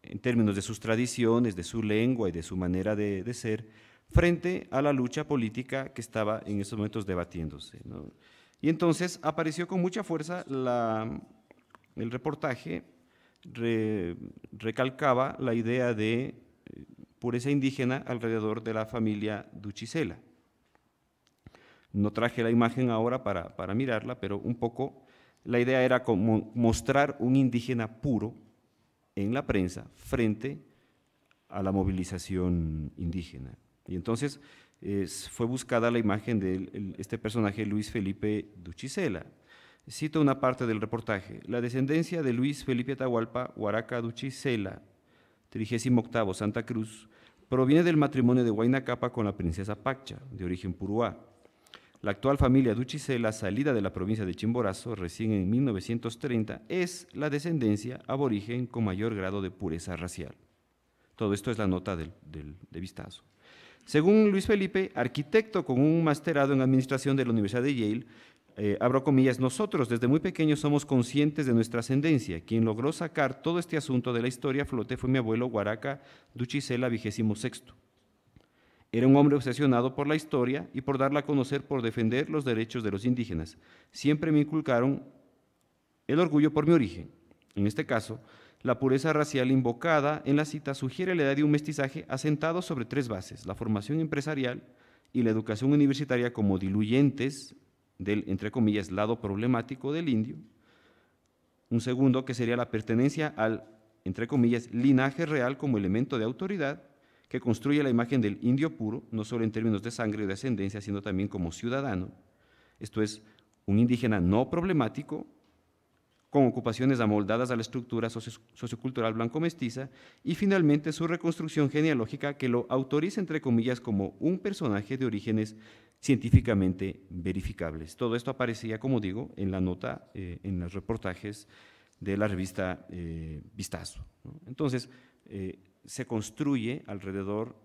en términos de sus tradiciones, de su lengua y de su manera de ser, frente a la lucha política que estaba en esos momentos debatiéndose, ¿no? Y entonces apareció con mucha fuerza el reportaje, recalcaba la idea de pureza indígena alrededor de la familia Duchicela. No traje la imagen ahora para mirarla, pero un poco la idea era como mostrar un indígena puro en la prensa frente a la movilización indígena. Y entonces fue buscada la imagen de este personaje Luis Felipe Duchicela. Cito una parte del reportaje: la descendencia de Luis Felipe Atahualpa Huaraca Duchicela, 38º Santa Cruz, proviene del matrimonio de Huayna Capa con la princesa Paccha, de origen puruá. La actual familia Duchicela, salida de la provincia de Chimborazo recién en 1930, es la descendencia aborigen con mayor grado de pureza racial. Todo esto es la nota de Vistazo. Según Luis Felipe, arquitecto con un masterado en administración de la Universidad de Yale, abro comillas, nosotros desde muy pequeños somos conscientes de nuestra ascendencia. Quien logró sacar todo este asunto de la historia a flote fue mi abuelo Huaraca Duchicela, 26º. Era un hombre obsesionado por la historia y por darla a conocer, por defender los derechos de los indígenas. Siempre me inculcaron el orgullo por mi origen. En este caso, la pureza racial invocada en la cita sugiere la idea de un mestizaje asentado sobre tres bases: la formación empresarial y la educación universitaria como diluyentes del, entre comillas, lado problemático del indio. Un segundo, que sería la pertenencia al, entre comillas, linaje real como elemento de autoridad, que construye la imagen del indio puro, no solo en términos de sangre o de ascendencia, sino también como ciudadano. Esto es, un indígena no problemático, con ocupaciones amoldadas a la estructura sociocultural blanco-mestiza, y finalmente su reconstrucción genealógica que lo autoriza, entre comillas, como un personaje de orígenes científicamente verificables. Todo esto aparecía, como digo, en la nota, en los reportajes de la revista Vistazo, ¿no? Entonces, se construye alrededor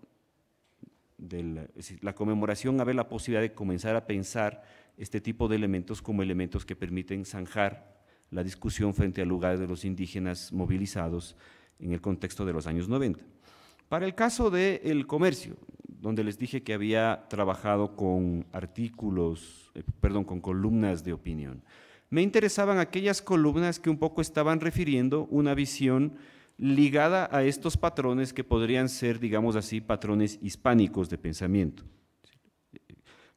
de la conmemoración, a ver la posibilidad de comenzar a pensar este tipo de elementos como elementos que permiten zanjar la discusión frente al lugar de los indígenas movilizados en el contexto de los años 90. Para el caso del comercio, donde les dije que había trabajado con artículos, con columnas de opinión, me interesaban aquellas columnas que un poco estaban refiriendo una visión ligada a estos patrones que podrían ser, digamos así, patrones hispánicos de pensamiento.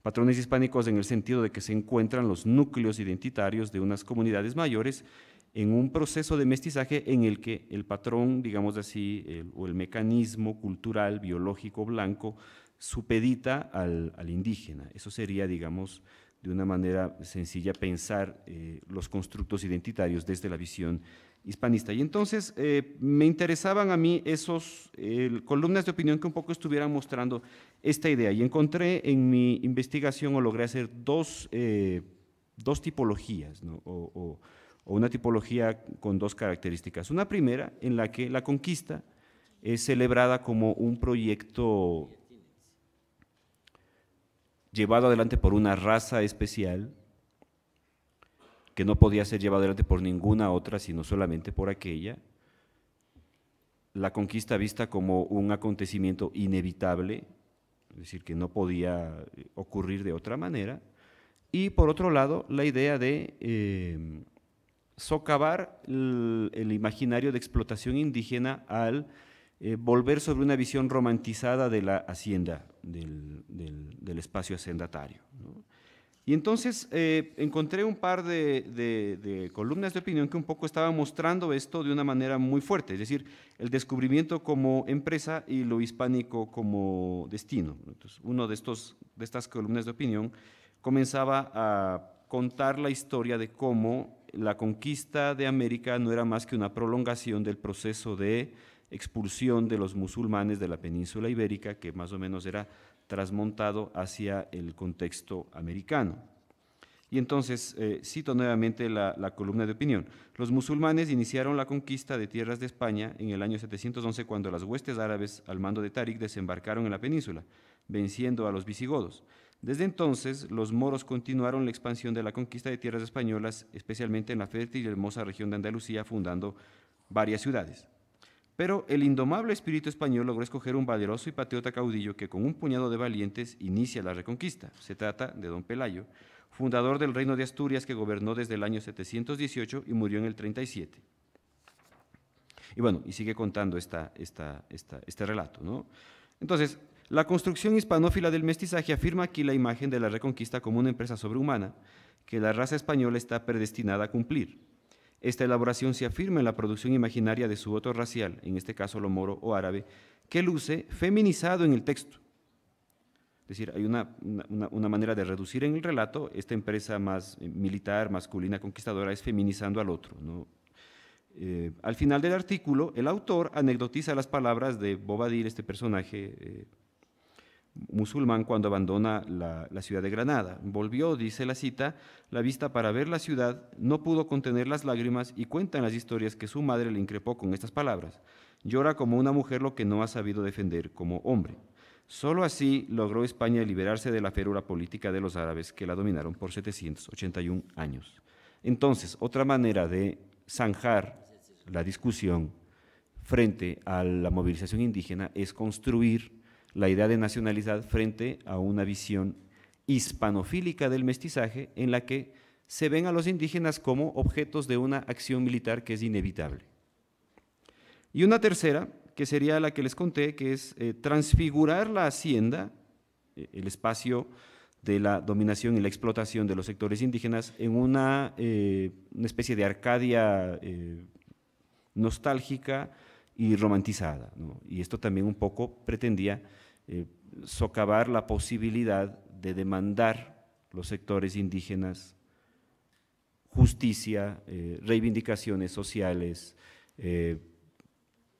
Patrones hispánicos en el sentido de que se encuentran los núcleos identitarios de unas comunidades mayores en un proceso de mestizaje en el que el patrón, digamos así, o el mecanismo cultural, biológico, blanco, supedita al indígena. Eso sería, digamos, de una manera sencilla pensar los constructos identitarios desde la visión hispanista. Y entonces me interesaban a mí esos columnas de opinión que un poco estuvieran mostrando esta idea, y encontré en mi investigación, o logré hacer dos tipologías, ¿no? o una tipología con dos características. Una primera, en la que la conquista es celebrada como un proyecto llevado adelante por una raza especial, que no podía ser llevado adelante por ninguna otra, sino solamente por aquella. La conquista vista como un acontecimiento inevitable, es decir, que no podía ocurrir de otra manera. Y por otro lado, la idea de socavar el imaginario de explotación indígena al volver sobre una visión romantizada de la hacienda, del espacio hacendatario, ¿no? Y entonces encontré un par de columnas de opinión que un poco estaban mostrando esto de una manera muy fuerte, es decir, el descubrimiento como empresa y lo hispánico como destino. Entonces, uno de estas columnas de opinión comenzaba a contar la historia de cómo la conquista de América no era más que una prolongación del proceso de expulsión de los musulmanes de la península ibérica, que más o menos era trasmontado hacia el contexto americano. Y entonces, cito nuevamente la columna de opinión. Los musulmanes iniciaron la conquista de tierras de España en el año 711, cuando las huestes árabes al mando de Tarik desembarcaron en la península, venciendo a los visigodos. Desde entonces, los moros continuaron la expansión de la conquista de tierras españolas, especialmente en la fértil y hermosa región de Andalucía, fundando varias ciudades. Pero el indomable espíritu español logró escoger un valeroso y patriota caudillo que con un puñado de valientes inicia la reconquista. Se trata de don Pelayo, fundador del Reino de Asturias, que gobernó desde el año 718 y murió en el 37. Y bueno, y sigue contando este relato, ¿no? Entonces, la construcción hispanófila del mestizaje afirma aquí la imagen de la reconquista como una empresa sobrehumana que la raza española está predestinada a cumplir. Esta elaboración se afirma en la producción imaginaria de su voto racial, en este caso lo moro o árabe, que luce feminizado en el texto. Es decir, hay una manera de reducir en el relato, esta empresa más militar, masculina, conquistadora, es feminizando al otro, ¿no? Al final del artículo, el autor anecdotiza las palabras de Bobadil, este personaje musulmán, cuando abandona la ciudad de Granada. Volvió, dice la cita, la vista para ver la ciudad, no pudo contener las lágrimas y cuentan las historias que su madre le increpó con estas palabras. Llora como una mujer lo que no ha sabido defender como hombre. Solo así logró España liberarse de la férula política de los árabes que la dominaron por 781 años. Entonces, otra manera de zanjar la discusión frente a la movilización indígena es construir la idea de nacionalidad frente a una visión hispanofílica del mestizaje en la que se ven a los indígenas como objetos de una acción militar que es inevitable. Y una tercera, que sería la que les conté, que es transfigurar la hacienda, el espacio de la dominación y la explotación de los sectores indígenas, en una especie de Arcadia nostálgica y romantizada, ¿no? Y esto también un poco pretendía socavar la posibilidad de demandar los sectores indígenas justicia, reivindicaciones sociales,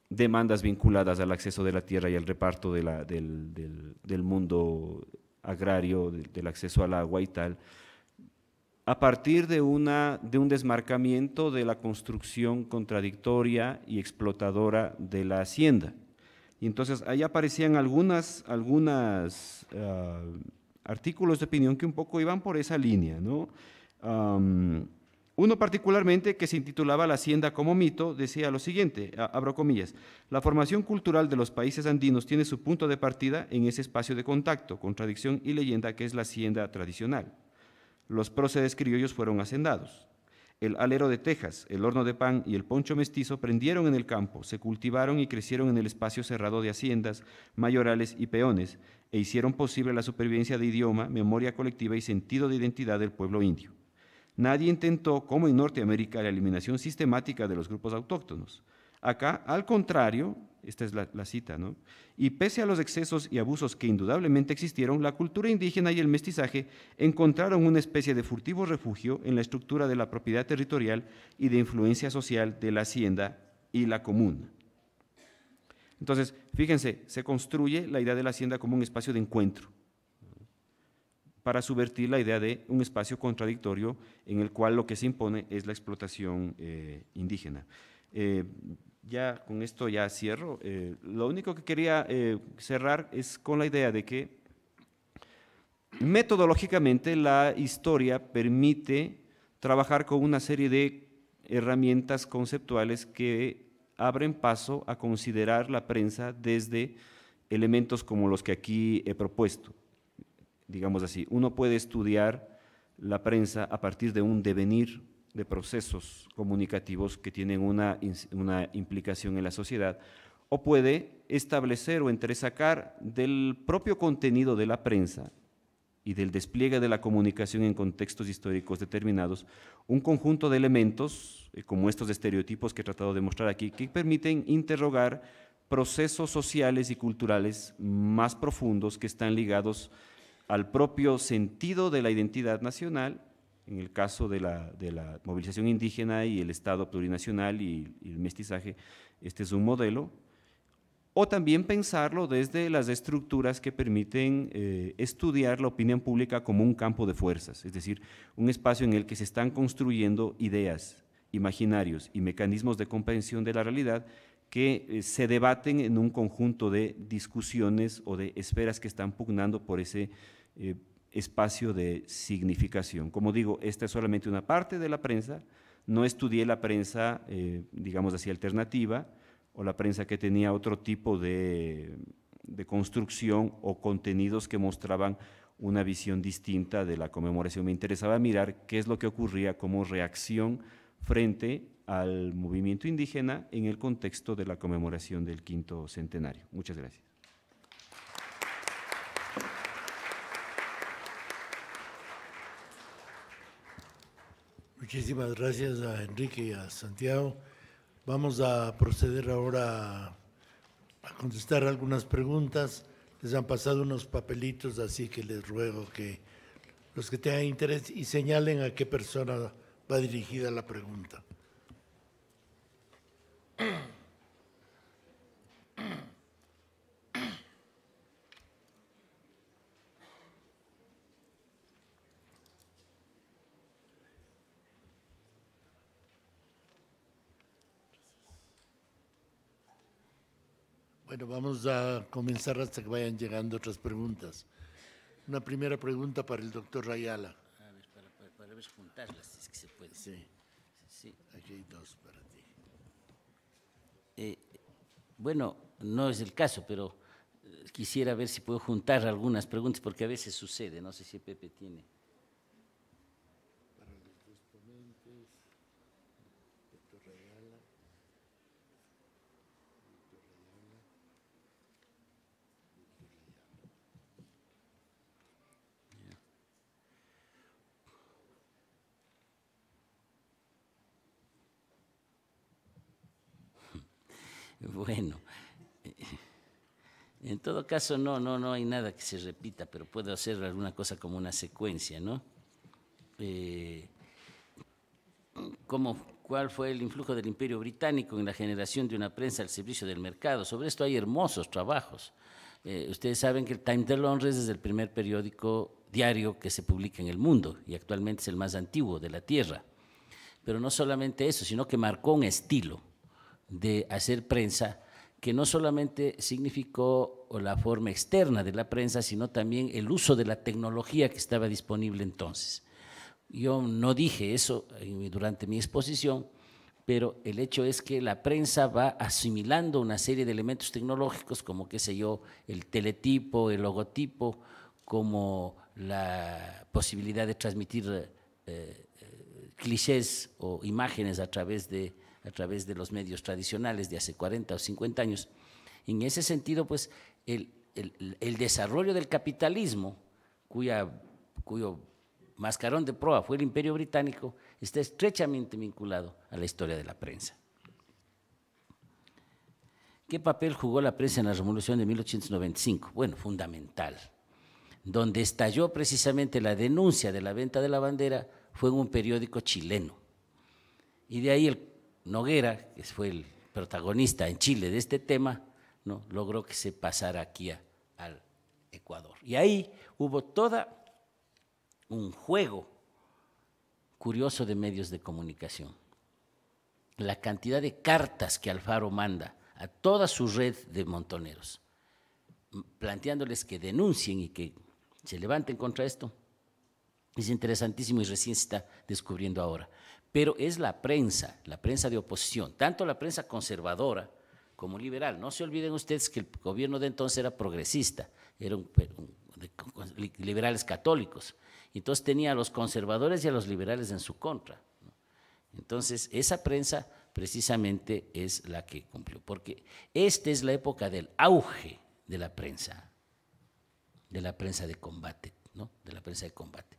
demandas vinculadas al acceso de la tierra y al reparto del mundo agrario, del acceso al agua y tal, a partir de un desmarcamiento de la construcción contradictoria y explotadora de la hacienda. Y entonces ahí aparecían algunos artículos de opinión que un poco iban por esa línea, ¿no? Uno particularmente, que se intitulaba La hacienda como mito, decía lo siguiente, abro comillas: la formación cultural de los países andinos tiene su punto de partida en ese espacio de contacto, contradicción y leyenda que es la hacienda tradicional. Los próceres criollos fueron hacendados. El alero de Texas, el horno de pan y el poncho mestizo prendieron en el campo, se cultivaron y crecieron en el espacio cerrado de haciendas, mayorales y peones, e hicieron posible la supervivencia de idioma, memoria colectiva y sentido de identidad del pueblo indio. Nadie intentó, como en Norteamérica, la eliminación sistemática de los grupos autóctonos. Acá, al contrario, esta es la cita, ¿no? Y pese a los excesos y abusos que indudablemente existieron, la cultura indígena y el mestizaje encontraron una especie de furtivo refugio en la estructura de la propiedad territorial y de influencia social de la hacienda y la comuna. Entonces, fíjense, se construye la idea de la hacienda como un espacio de encuentro, para subvertir la idea de un espacio contradictorio en el cual lo que se impone es la explotación indígena. Ya con esto ya cierro. Lo único que quería cerrar es con la idea de que metodológicamente la historia permite trabajar con una serie de herramientas conceptuales que abren paso a considerar la prensa desde elementos como los que aquí he propuesto. Digamos así, uno puede estudiar la prensa a partir de un devenir de procesos comunicativos que tienen una implicación en la sociedad, o puede establecer o entresacar del propio contenido de la prensa y del despliegue de la comunicación en contextos históricos determinados, un conjunto de elementos, como estos estereotipos que he tratado de mostrar aquí, que permiten interrogar procesos sociales y culturales más profundos que están ligados al propio sentido de la identidad nacional, en el caso de la movilización indígena y el Estado plurinacional y el mestizaje. Este es un modelo. O también pensarlo desde las estructuras que permiten estudiar la opinión pública como un campo de fuerzas, es decir, un espacio en el que se están construyendo ideas, imaginarios y mecanismos de comprensión de la realidad que se debaten en un conjunto de discusiones o de esferas que están pugnando por ese espacio de significación. Como digo, esta es solamente una parte de la prensa, no estudié la prensa, digamos así, alternativa, o la prensa que tenía otro tipo de construcción o contenidos que mostraban una visión distinta de la conmemoración. Me interesaba mirar qué es lo que ocurría como reacción frente al movimiento indígena en el contexto de la conmemoración del 5º centenario. Muchas gracias. Muchísimas gracias a Enrique y a Santiago. Vamos a proceder ahora a contestar algunas preguntas. Les han pasado unos papelitos, así que les ruego que los que tengan interés y señalen a qué persona va dirigida la pregunta. Bueno, vamos a comenzar hasta que vayan llegando otras preguntas. Una primera pregunta para el doctor Rayala. A ver, para ver juntarlas, si es que se puede. Sí, Sí. aquí hay dos para ti. Bueno, no es el caso, pero quisiera ver si puedo juntar algunas preguntas, porque a veces sucede, no sé si Pepe tiene. Para los dos ponentes, doctor Rayala. Bueno, en todo caso no hay nada que se repita, pero puedo hacer alguna cosa como una secuencia, ¿no? ¿Cuál fue el influjo del Imperio Británico en la generación de una prensa al servicio del mercado? Sobre esto hay hermosos trabajos. Ustedes saben que el Time de Londres es el primer periódico diario que se publica en el mundo y actualmente es el más antiguo de la Tierra. Pero no solamente eso, sino que marcó un estilo de hacer prensa que no solamente significó la forma externa de la prensa, sino también el uso de la tecnología que estaba disponible entonces. Yo no dije eso durante mi exposición, pero el hecho es que la prensa va asimilando una serie de elementos tecnológicos como, qué sé yo, el teletipo, el logotipo, como la posibilidad de transmitir clichés o imágenes a través de los medios tradicionales de hace 40 o 50 años. En ese sentido, pues, el desarrollo del capitalismo, cuyo mascarón de proa fue el Imperio Británico, está estrechamente vinculado a la historia de la prensa. ¿Qué papel jugó la prensa en la Revolución de 1895? Bueno, fundamental. Donde estalló precisamente la denuncia de la venta de la bandera fue en un periódico chileno. Y de ahí el Noguera, que fue el protagonista en Chile de este tema, ¿no?, logró que se pasara aquí al Ecuador. Y ahí hubo todo un juego curioso de medios de comunicación. La cantidad de cartas que Alfaro manda a toda su red de montoneros, planteándoles que denuncien y que se levanten contra esto, es interesantísimo y recién se está descubriendo ahora. Pero es la prensa de oposición, tanto la prensa conservadora como liberal. No se olviden ustedes que el gobierno de entonces era progresista, de liberales católicos. Entonces tenía a los conservadores y a los liberales en su contra. Entonces esa prensa precisamente es la que cumplió, porque esta es la época del auge de la prensa de combate, ¿no?, de la prensa de combate,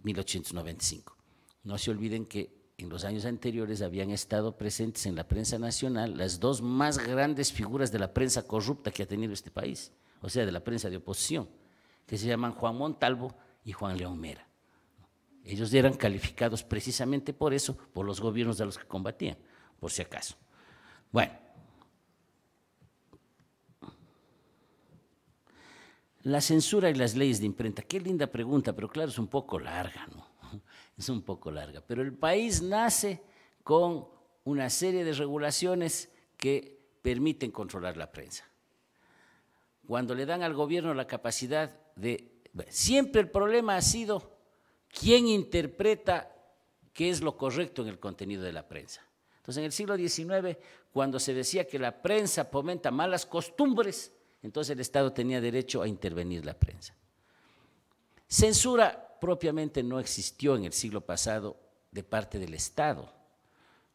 1895. No se olviden que en los años anteriores habían estado presentes en la prensa nacional las dos más grandes figuras de la prensa corrupta que ha tenido este país, o sea, de la prensa de oposición, que se llaman Juan Montalvo y Juan León Mera. Ellos eran calificados precisamente por eso, por los gobiernos de los que combatían, por si acaso. Bueno, la censura y las leyes de imprenta, qué linda pregunta, pero claro, es un poco larga, ¿no? Es un poco larga, pero el país nace con una serie de regulaciones que permiten controlar la prensa. Cuando le dan al gobierno la capacidad de… Siempre el problema ha sido quién interpreta qué es lo correcto en el contenido de la prensa. Entonces, en el siglo XIX, cuando se decía que la prensa fomenta malas costumbres, entonces el Estado tenía derecho a intervenir la prensa. Censura propiamente no existió en el siglo pasado de parte del Estado,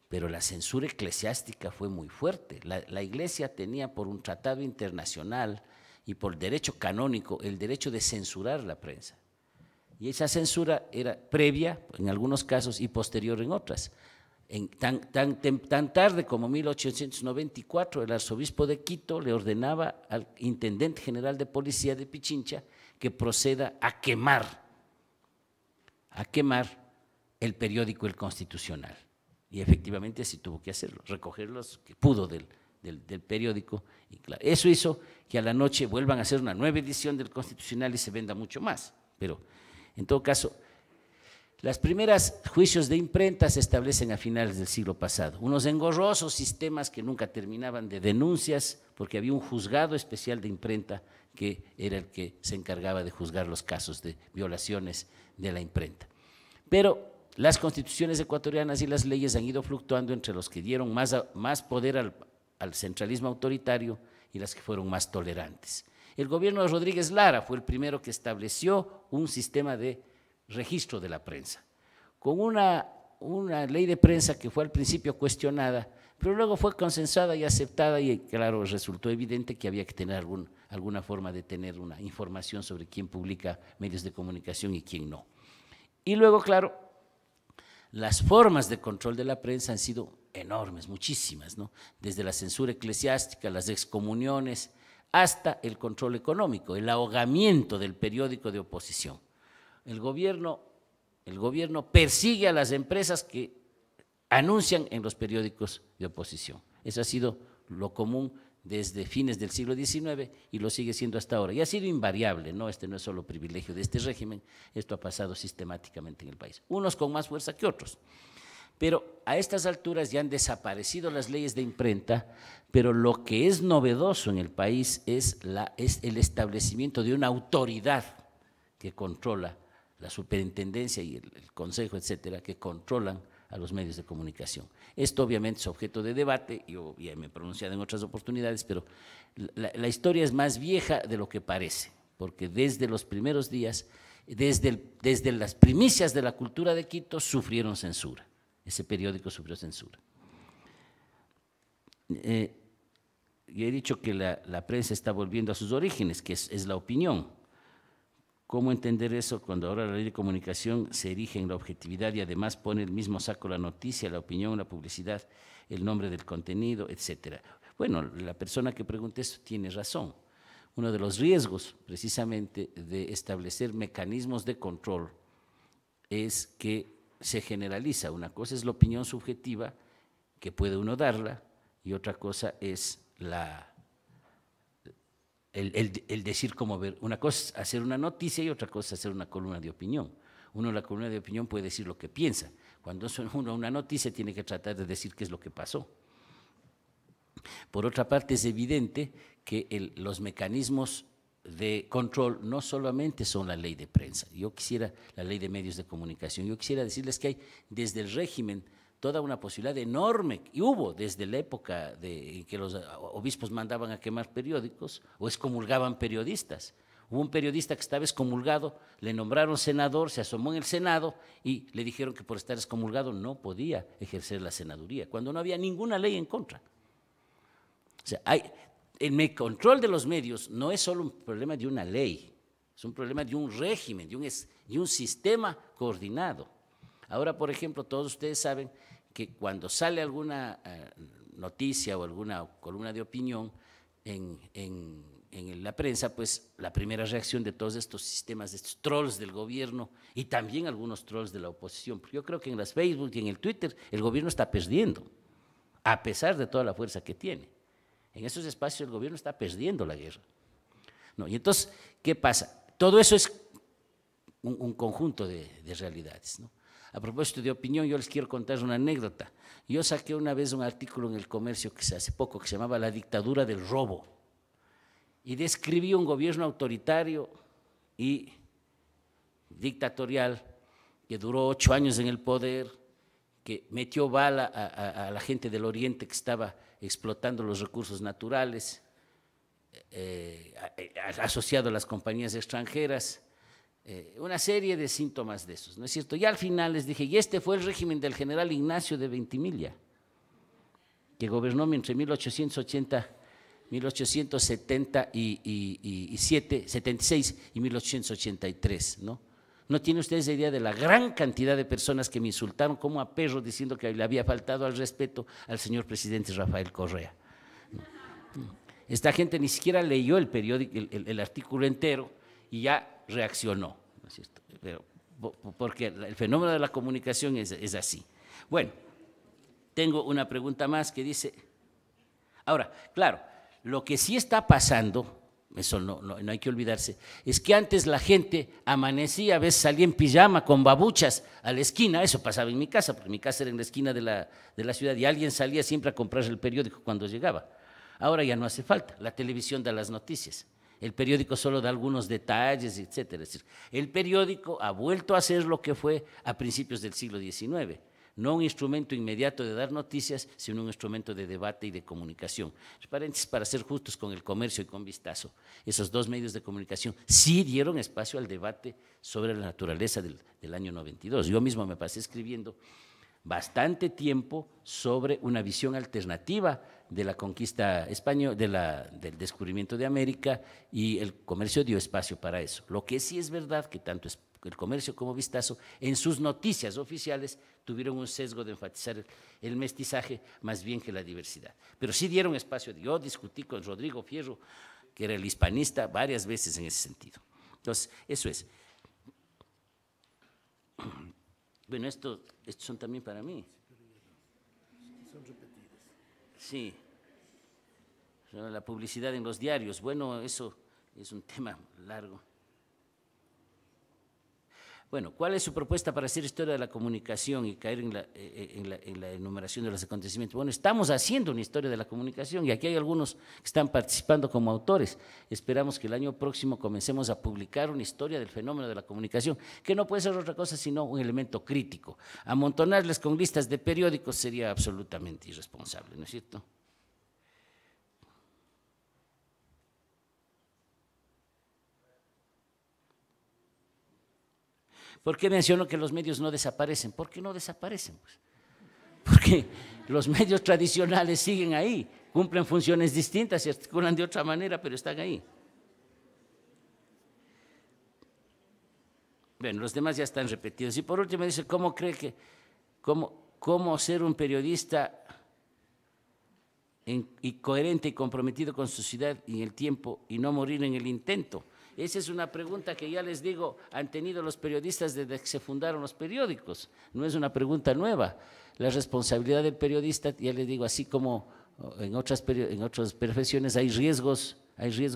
pero la censura eclesiástica fue muy fuerte. La Iglesia tenía por un tratado internacional y por derecho canónico el derecho de censurar la prensa. Y esa censura era previa en algunos casos y posterior en otras. Tan tarde como 1894, el arzobispo de Quito le ordenaba al intendente general de policía de Pichincha que proceda a quemar el periódico El Constitucional. Y efectivamente sí tuvo que hacerlo, recoger los que pudo del periódico. Y claro, eso hizo que a la noche vuelvan a hacer una nueva edición del Constitucional y se venda mucho más. Pero, en todo caso, las primeras juicios de imprenta se establecen a finales del siglo pasado. Unos engorrosos sistemas que nunca terminaban de denuncias, porque había un juzgado especial de imprenta que era el que se encargaba de juzgar los casos de violaciones de la imprenta. Pero las constituciones ecuatorianas y las leyes han ido fluctuando entre los que dieron más poder al centralismo autoritario y las que fueron más tolerantes. El gobierno de Rodríguez Lara fue el primero que estableció un sistema de registro de la prensa, con una ley de prensa que fue al principio cuestionada, pero luego fue consensuada y aceptada y claro, resultó evidente que había que tener alguna forma de tener una información sobre quién publica medios de comunicación y quién no. Y luego, claro, las formas de control de la prensa han sido enormes, muchísimas, ¿no? Desde la censura eclesiástica, las excomuniones, hasta el control económico, el ahogamiento del periódico de oposición. El gobierno persigue a las empresas que anuncian en los periódicos de oposición. Eso ha sido lo común desde fines del siglo XIX y lo sigue siendo hasta ahora. Y ha sido invariable, ¿no? Este no es solo privilegio de este régimen, esto ha pasado sistemáticamente en el país. Unos con más fuerza que otros. Pero a estas alturas ya han desaparecido las leyes de imprenta, pero lo que es novedoso en el país es el establecimiento de una autoridad que controla la superintendencia y el consejo, etcétera, que controlan a los medios de comunicación. Esto obviamente es objeto de debate, yo ya me he pronunciado en otras oportunidades, pero la historia es más vieja de lo que parece, porque desde los primeros días, desde las primicias de la cultura de Quito, sufrieron censura. Ese periódico sufrió censura. Yo he dicho que la prensa está volviendo a sus orígenes, que es la opinión. ¿Cómo entender eso cuando ahora la ley de comunicación se erige en la objetividad y además pone el mismo saco la noticia, la opinión, la publicidad, el nombre del contenido, etcétera? Bueno, la persona que pregunta eso tiene razón. Uno de los riesgos, precisamente, de establecer mecanismos de control es que se generaliza. Una cosa es la opinión subjetiva, que puede uno darla, y otra cosa es el decir cómo ver. Una cosa es hacer una noticia y otra cosa es hacer una columna de opinión. Uno en la columna de opinión puede decir lo que piensa. Cuando uno una noticia tiene que tratar de decir qué es lo que pasó. Por otra parte, es evidente que los mecanismos de control no solamente son la ley de prensa, la ley de medios de comunicación. Yo quisiera decirles que hay desde el régimen toda una posibilidad enorme, y hubo desde la época en que los obispos mandaban a quemar periódicos o excomulgaban periodistas. Hubo un periodista que estaba excomulgado, le nombraron senador, se asomó en el Senado y le dijeron que por estar excomulgado no podía ejercer la senaduría, cuando no había ninguna ley en contra. O sea, el control de los medios no es solo un problema de una ley, es un problema de un régimen, de un sistema coordinado. Ahora, por ejemplo, todos ustedes saben que cuando sale alguna noticia o alguna columna de opinión en la prensa, pues la primera reacción de todos estos sistemas, de estos trolls del gobierno y también algunos trolls de la oposición, porque yo creo que en las Facebook y en el Twitter el gobierno está perdiendo, a pesar de toda la fuerza que tiene. En esos espacios el gobierno está perdiendo la guerra. No, y entonces, ¿qué pasa? Todo eso es un conjunto de realidades, ¿no? A propósito de opinión, yo les quiero contar una anécdota. Yo saqué una vez un artículo en El Comercio que hace poco que se llamaba La dictadura del robo y describí un gobierno autoritario y dictatorial que duró 8 años en el poder, que metió bala a la gente del Oriente que estaba explotando los recursos naturales, asociado a las compañías extranjeras, una serie de síntomas de esos, ¿no es cierto? Y al final les dije, y este fue el régimen del general Ignacio de Ventimiglia, que gobernó entre 1876 y 1883, ¿no? No tienen ustedes idea de la gran cantidad de personas que me insultaron como a perro diciendo que le había faltado al respeto al señor presidente Rafael Correa. Esta gente ni siquiera leyó el periódico, el artículo entero y ya reaccionó, ¿no es cierto? Pero, porque el fenómeno de la comunicación es así. Bueno, tengo una pregunta más que dice, ahora, claro, lo que sí está pasando, eso no hay que olvidarse, es que antes la gente amanecía, a veces salía en pijama con babuchas a la esquina, eso pasaba en mi casa, porque mi casa era en la esquina de la ciudad y alguien salía siempre a comprar el periódico cuando llegaba. Ahora ya no hace falta, la televisión da las noticias, el periódico solo da algunos detalles, etcétera. Es decir, el periódico ha vuelto a ser lo que fue a principios del siglo XIX, no un instrumento inmediato de dar noticias, sino un instrumento de debate y de comunicación. Paréntesis, para ser justos con El Comercio y con Vistazo, esos dos medios de comunicación sí dieron espacio al debate sobre la naturaleza del año 92. Yo mismo me pasé escribiendo bastante tiempo sobre una visión alternativa de la conquista española, del descubrimiento de América, y El Comercio dio espacio para eso. Lo que sí es verdad que tanto El Comercio como Vistazo en sus noticias oficiales tuvieron un sesgo de enfatizar el mestizaje más bien que la diversidad. Pero sí dieron espacio. Yo discutí con Rodrigo Fierro, que era el hispanista, varias veces en ese sentido. Entonces, eso es. Bueno, estos son también para mí. Son repetidas. Sí. La publicidad en los diarios, bueno, eso es un tema largo. Bueno, ¿cuál es su propuesta para hacer historia de la comunicación y caer en la enumeración de los acontecimientos? Bueno, estamos haciendo una historia de la comunicación y aquí hay algunos que están participando como autores. Esperamos que el año próximo comencemos a publicar una historia del fenómeno de la comunicación, que no puede ser otra cosa sino un elemento crítico. Amontonarles con listas de periódicos sería absolutamente irresponsable, ¿no es cierto? ¿Por qué menciono que los medios no desaparecen? ¿Por qué no desaparecen? Pues? Porque los medios tradicionales siguen ahí, cumplen funciones distintas, se articulan de otra manera, pero están ahí. Bueno, los demás ya están repetidos. Y por último dice, ¿cómo cree que, cómo ser un periodista y coherente y comprometido con su sociedad y el tiempo y no morir en el intento? Esa es una pregunta que ya les digo, han tenido los periodistas desde que se fundaron los periódicos, no es una pregunta nueva. La responsabilidad del periodista, ya les digo, así como en otras profesiones hay riesgos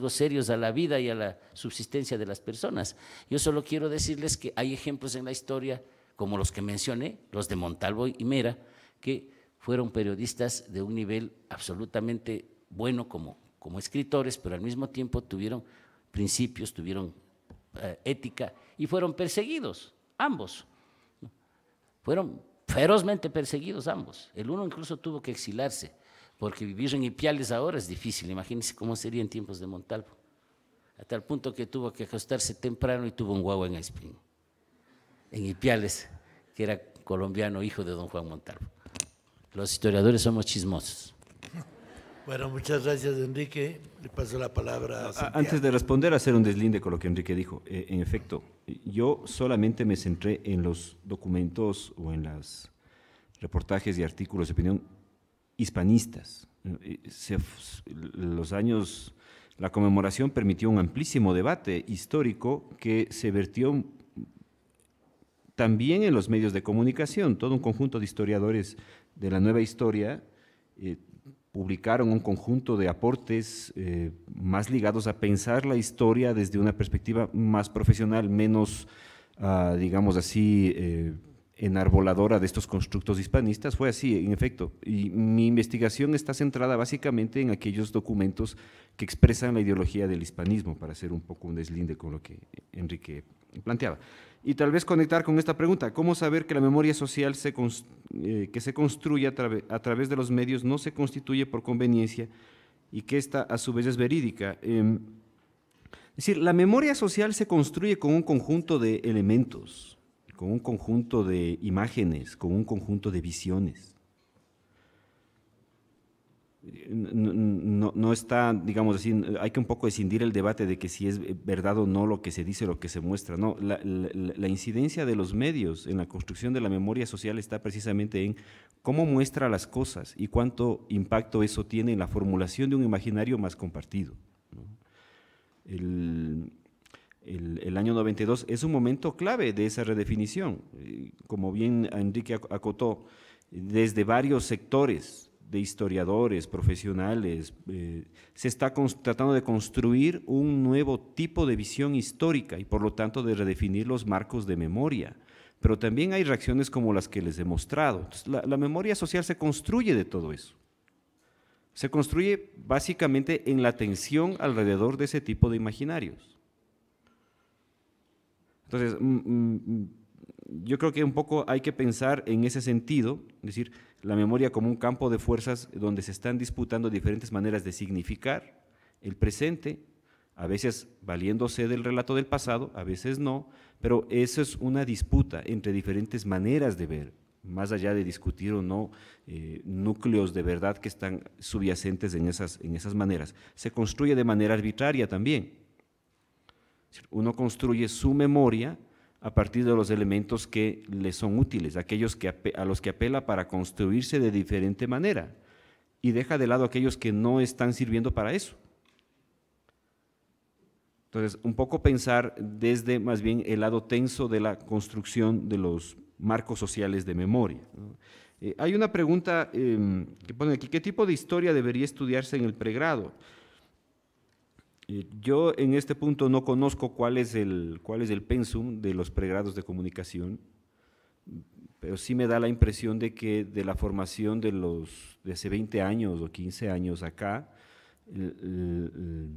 serios a la vida y a la subsistencia de las personas. Yo solo quiero decirles que hay ejemplos en la historia, como los que mencioné, los de Montalvo y Mera, que fueron periodistas de un nivel absolutamente bueno como escritores, pero al mismo tiempo tuvieron principios, tuvieron ética y fueron perseguidos, ambos. Fueron ferozmente perseguidos ambos. El uno incluso tuvo que exilarse, porque vivir en Ipiales ahora es difícil. Imagínense cómo sería en tiempos de Montalvo. A tal punto que tuvo que acostarse temprano y tuvo un guagua en Ipiales, que era colombiano, hijo de don Juan Montalvo. Los historiadores somos chismosos. Bueno, muchas gracias, Enrique. Le paso la palabra a Santiago. Antes de responder, hacer un deslinde con lo que Enrique dijo. En efecto, yo solamente me centré en los documentos o en los reportajes y artículos de opinión hispanistas. La conmemoración permitió un amplísimo debate histórico que se vertió también en los medios de comunicación. Todo un conjunto de historiadores de la nueva historia publicaron un conjunto de aportes más ligados a pensar la historia desde una perspectiva más profesional, menos, digamos así, enarboladora de estos constructos hispanistas. Fue así, en efecto, y mi investigación está centrada básicamente en aquellos documentos que expresan la ideología del hispanismo, para hacer un poco un deslinde con lo que Enrique planteaba. Y tal vez conectar con esta pregunta: ¿cómo saber que la memoria social que se construye a través de los medios no se constituye por conveniencia y que esta a su vez es verídica? Es decir, la memoria social se construye con un conjunto de elementos, con un conjunto de imágenes, con un conjunto de visiones. No está, digamos así, hay que un poco escindir el debate de que si es verdad o no lo que se dice, lo que se muestra. No, la incidencia de los medios en la construcción de la memoria social está precisamente en cómo muestra las cosas y cuánto impacto eso tiene en la formulación de un imaginario más compartido, ¿no? El año 92 es un momento clave de esa redefinición, como bien Enrique acotó, desde varios sectores de historiadores, profesionales, se está tratando de construir un nuevo tipo de visión histórica y por lo tanto de redefinir los marcos de memoria. Pero también hay reacciones como las que les he mostrado. Entonces, la memoria social se construye de todo eso. Se construye básicamente en la tensión alrededor de ese tipo de imaginarios. Entonces, yo creo que un poco hay que pensar en ese sentido, es decir, la memoria como un campo de fuerzas donde se están disputando diferentes maneras de significar el presente, a veces valiéndose del relato del pasado, a veces no, pero eso es una disputa entre diferentes maneras de ver, más allá de discutir o no núcleos de verdad que están subyacentes en esas maneras. Se construye de manera arbitraria también. Uno construye su memoria a partir de los elementos que le son útiles, aquellos a los que apela para construirse de diferente manera, y deja de lado aquellos que no están sirviendo para eso. Entonces, un poco pensar desde más bien el lado tenso de la construcción de los marcos sociales de memoria, ¿no? Hay una pregunta que pone aquí: ¿qué tipo de historia debería estudiarse en el pregrado? Yo en este punto no conozco cuál es el pensum de los pregrados de comunicación, pero sí me da la impresión de que de la formación de hace 20 años o 15 años acá, el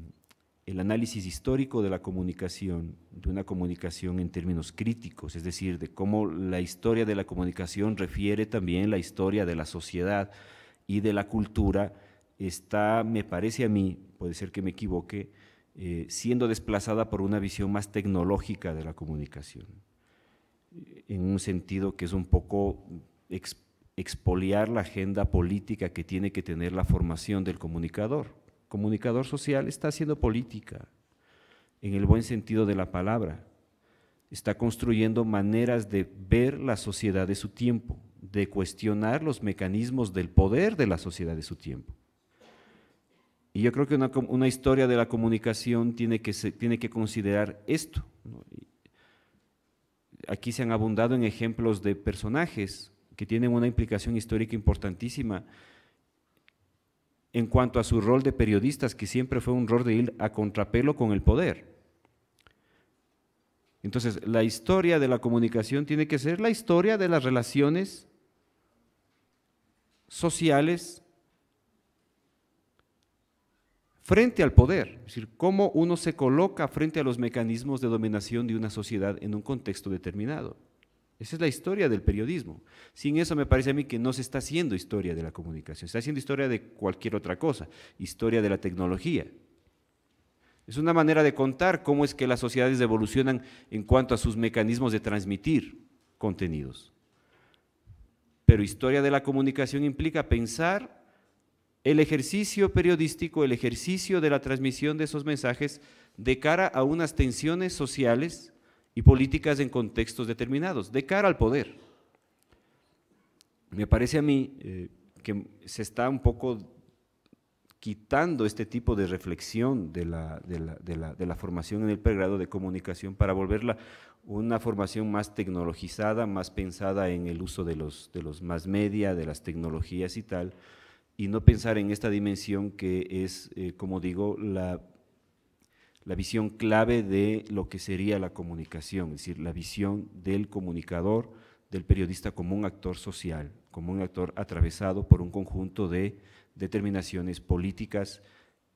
análisis histórico de la comunicación, de una comunicación en términos críticos, es decir, de cómo la historia de la comunicación refiere también la historia de la sociedad y de la cultura, está, me parece a mí, puede ser que me equivoque, siendo desplazada por una visión más tecnológica de la comunicación, en un sentido que es un poco expoliar la agenda política que tiene que tener la formación del comunicador. El comunicador social está haciendo política, en el buen sentido de la palabra, está construyendo maneras de ver la sociedad de su tiempo, de cuestionar los mecanismos del poder de la sociedad de su tiempo. Y yo creo que una historia de la comunicación tiene que considerar esto, ¿no? Aquí se han abundado en ejemplos de personajes que tienen una implicación histórica importantísima en cuanto a su rol de periodistas, que siempre fue un rol de ir a contrapelo con el poder. Entonces, la historia de la comunicación tiene que ser la historia de las relaciones sociales frente al poder, es decir, cómo uno se coloca frente a los mecanismos de dominación de una sociedad en un contexto determinado. Esa es la historia del periodismo. Sin eso me parece a mí que no se está haciendo historia de la comunicación, se está haciendo historia de cualquier otra cosa, historia de la tecnología. Es una manera de contar cómo es que las sociedades evolucionan en cuanto a sus mecanismos de transmitir contenidos. Pero historia de la comunicación implica pensar el ejercicio periodístico, el ejercicio de la transmisión de esos mensajes de cara a unas tensiones sociales y políticas en contextos determinados, de cara al poder. Me parece a mí que se está un poco quitando este tipo de reflexión de la formación en el pregrado de comunicación para volverla una formación más tecnologizada, más pensada en el uso de los mass media, de las tecnologías y tal, y no pensar en esta dimensión que es, como digo, la visión clave de lo que sería la comunicación, es decir, la visión del comunicador, del periodista como un actor social, como un actor atravesado por un conjunto de determinaciones políticas,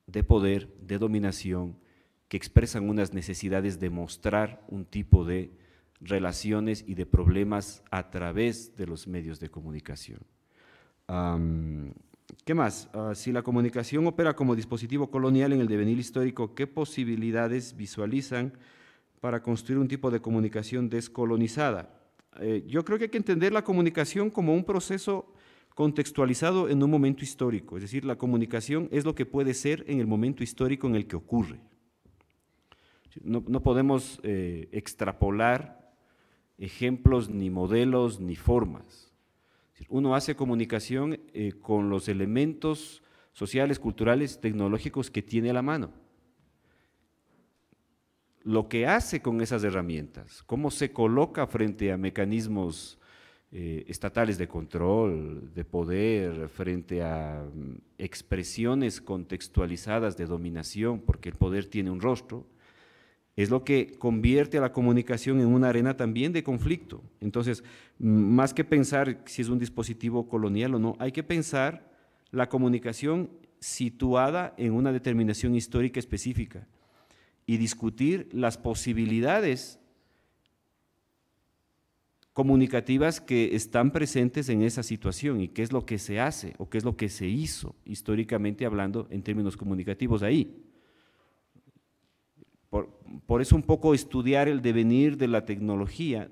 de poder, de dominación, que expresan unas necesidades de mostrar un tipo de relaciones y de problemas a través de los medios de comunicación. ¿Qué más? Si la comunicación opera como dispositivo colonial en el devenir histórico, ¿qué posibilidades visualizan para construir un tipo de comunicación descolonizada? Yo creo que hay que entender la comunicación como un proceso contextualizado en un momento histórico, es decir, la comunicación es lo que puede ser en el momento histórico en el que ocurre. No podemos extrapolar ejemplos, ni modelos, ni formas. Uno hace comunicación con los elementos sociales, culturales, tecnológicos que tiene a la mano. Lo que hace con esas herramientas, cómo se coloca frente a mecanismos estatales de control, de poder, frente a expresiones contextualizadas de dominación, porque el poder tiene un rostro, es lo que convierte a la comunicación en una arena también de conflicto. Entonces, más que pensar si es un dispositivo colonial o no, hay que pensar la comunicación situada en una determinación histórica específica y discutir las posibilidades comunicativas que están presentes en esa situación y qué es lo que se hace o qué es lo que se hizo históricamente hablando en términos comunicativos ahí. Por eso un poco estudiar el devenir de la tecnología,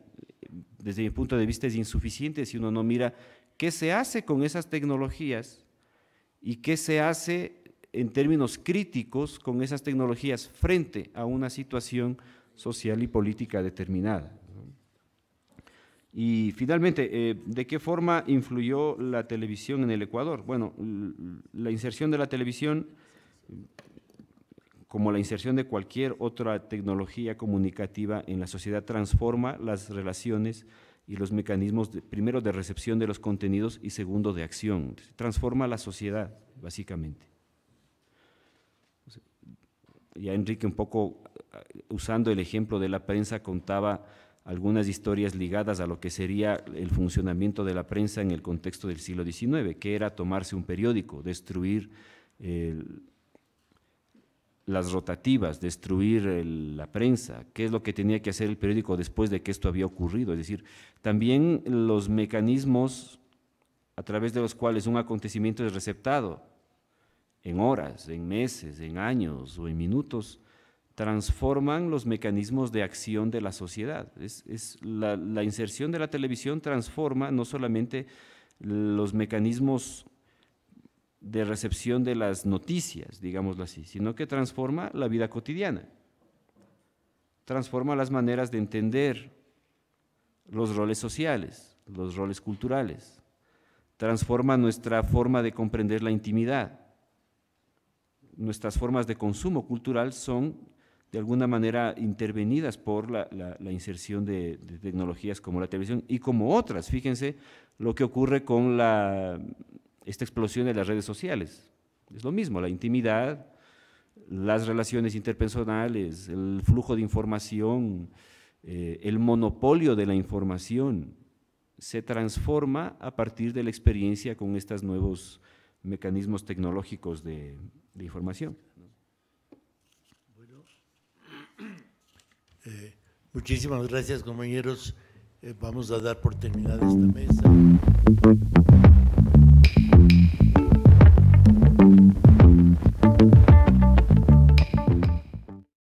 desde mi punto de vista es insuficiente si uno no mira qué se hace con esas tecnologías y qué se hace en términos críticos con esas tecnologías frente a una situación social y política determinada. Y finalmente, ¿de qué forma influyó la televisión en el Ecuador? Bueno, la inserción de la televisión, como la inserción de cualquier otra tecnología comunicativa en la sociedad, transforma las relaciones y los mecanismos, primero de recepción de los contenidos y segundo de acción. Transforma la sociedad, básicamente. Ya Enrique, un poco usando el ejemplo de la prensa, contaba algunas historias ligadas a lo que sería el funcionamiento de la prensa en el contexto del siglo XIX, que era tomarse un periódico, destruir las rotativas, destruir la prensa, qué es lo que tenía que hacer el periódico después de que esto había ocurrido. Es decir, también los mecanismos a través de los cuales un acontecimiento es receptado en horas, en meses, en años o en minutos, transforman los mecanismos de acción de la sociedad. La inserción de la televisión transforma no solamente los mecanismos de recepción de las noticias, digámoslo así, sino que transforma la vida cotidiana, transforma las maneras de entender los roles sociales, los roles culturales, transforma nuestra forma de comprender la intimidad. Nuestras formas de consumo cultural son de alguna manera intervenidas por la inserción de tecnologías como la televisión y como otras. Fíjense lo que ocurre con esta explosión de las redes sociales. Es lo mismo, la intimidad, las relaciones interpersonales, el flujo de información, el monopolio de la información, se transforma a partir de la experiencia con estos nuevos mecanismos tecnológicos de información. Bueno, muchísimas gracias, compañeros. Vamos a dar por terminada esta mesa.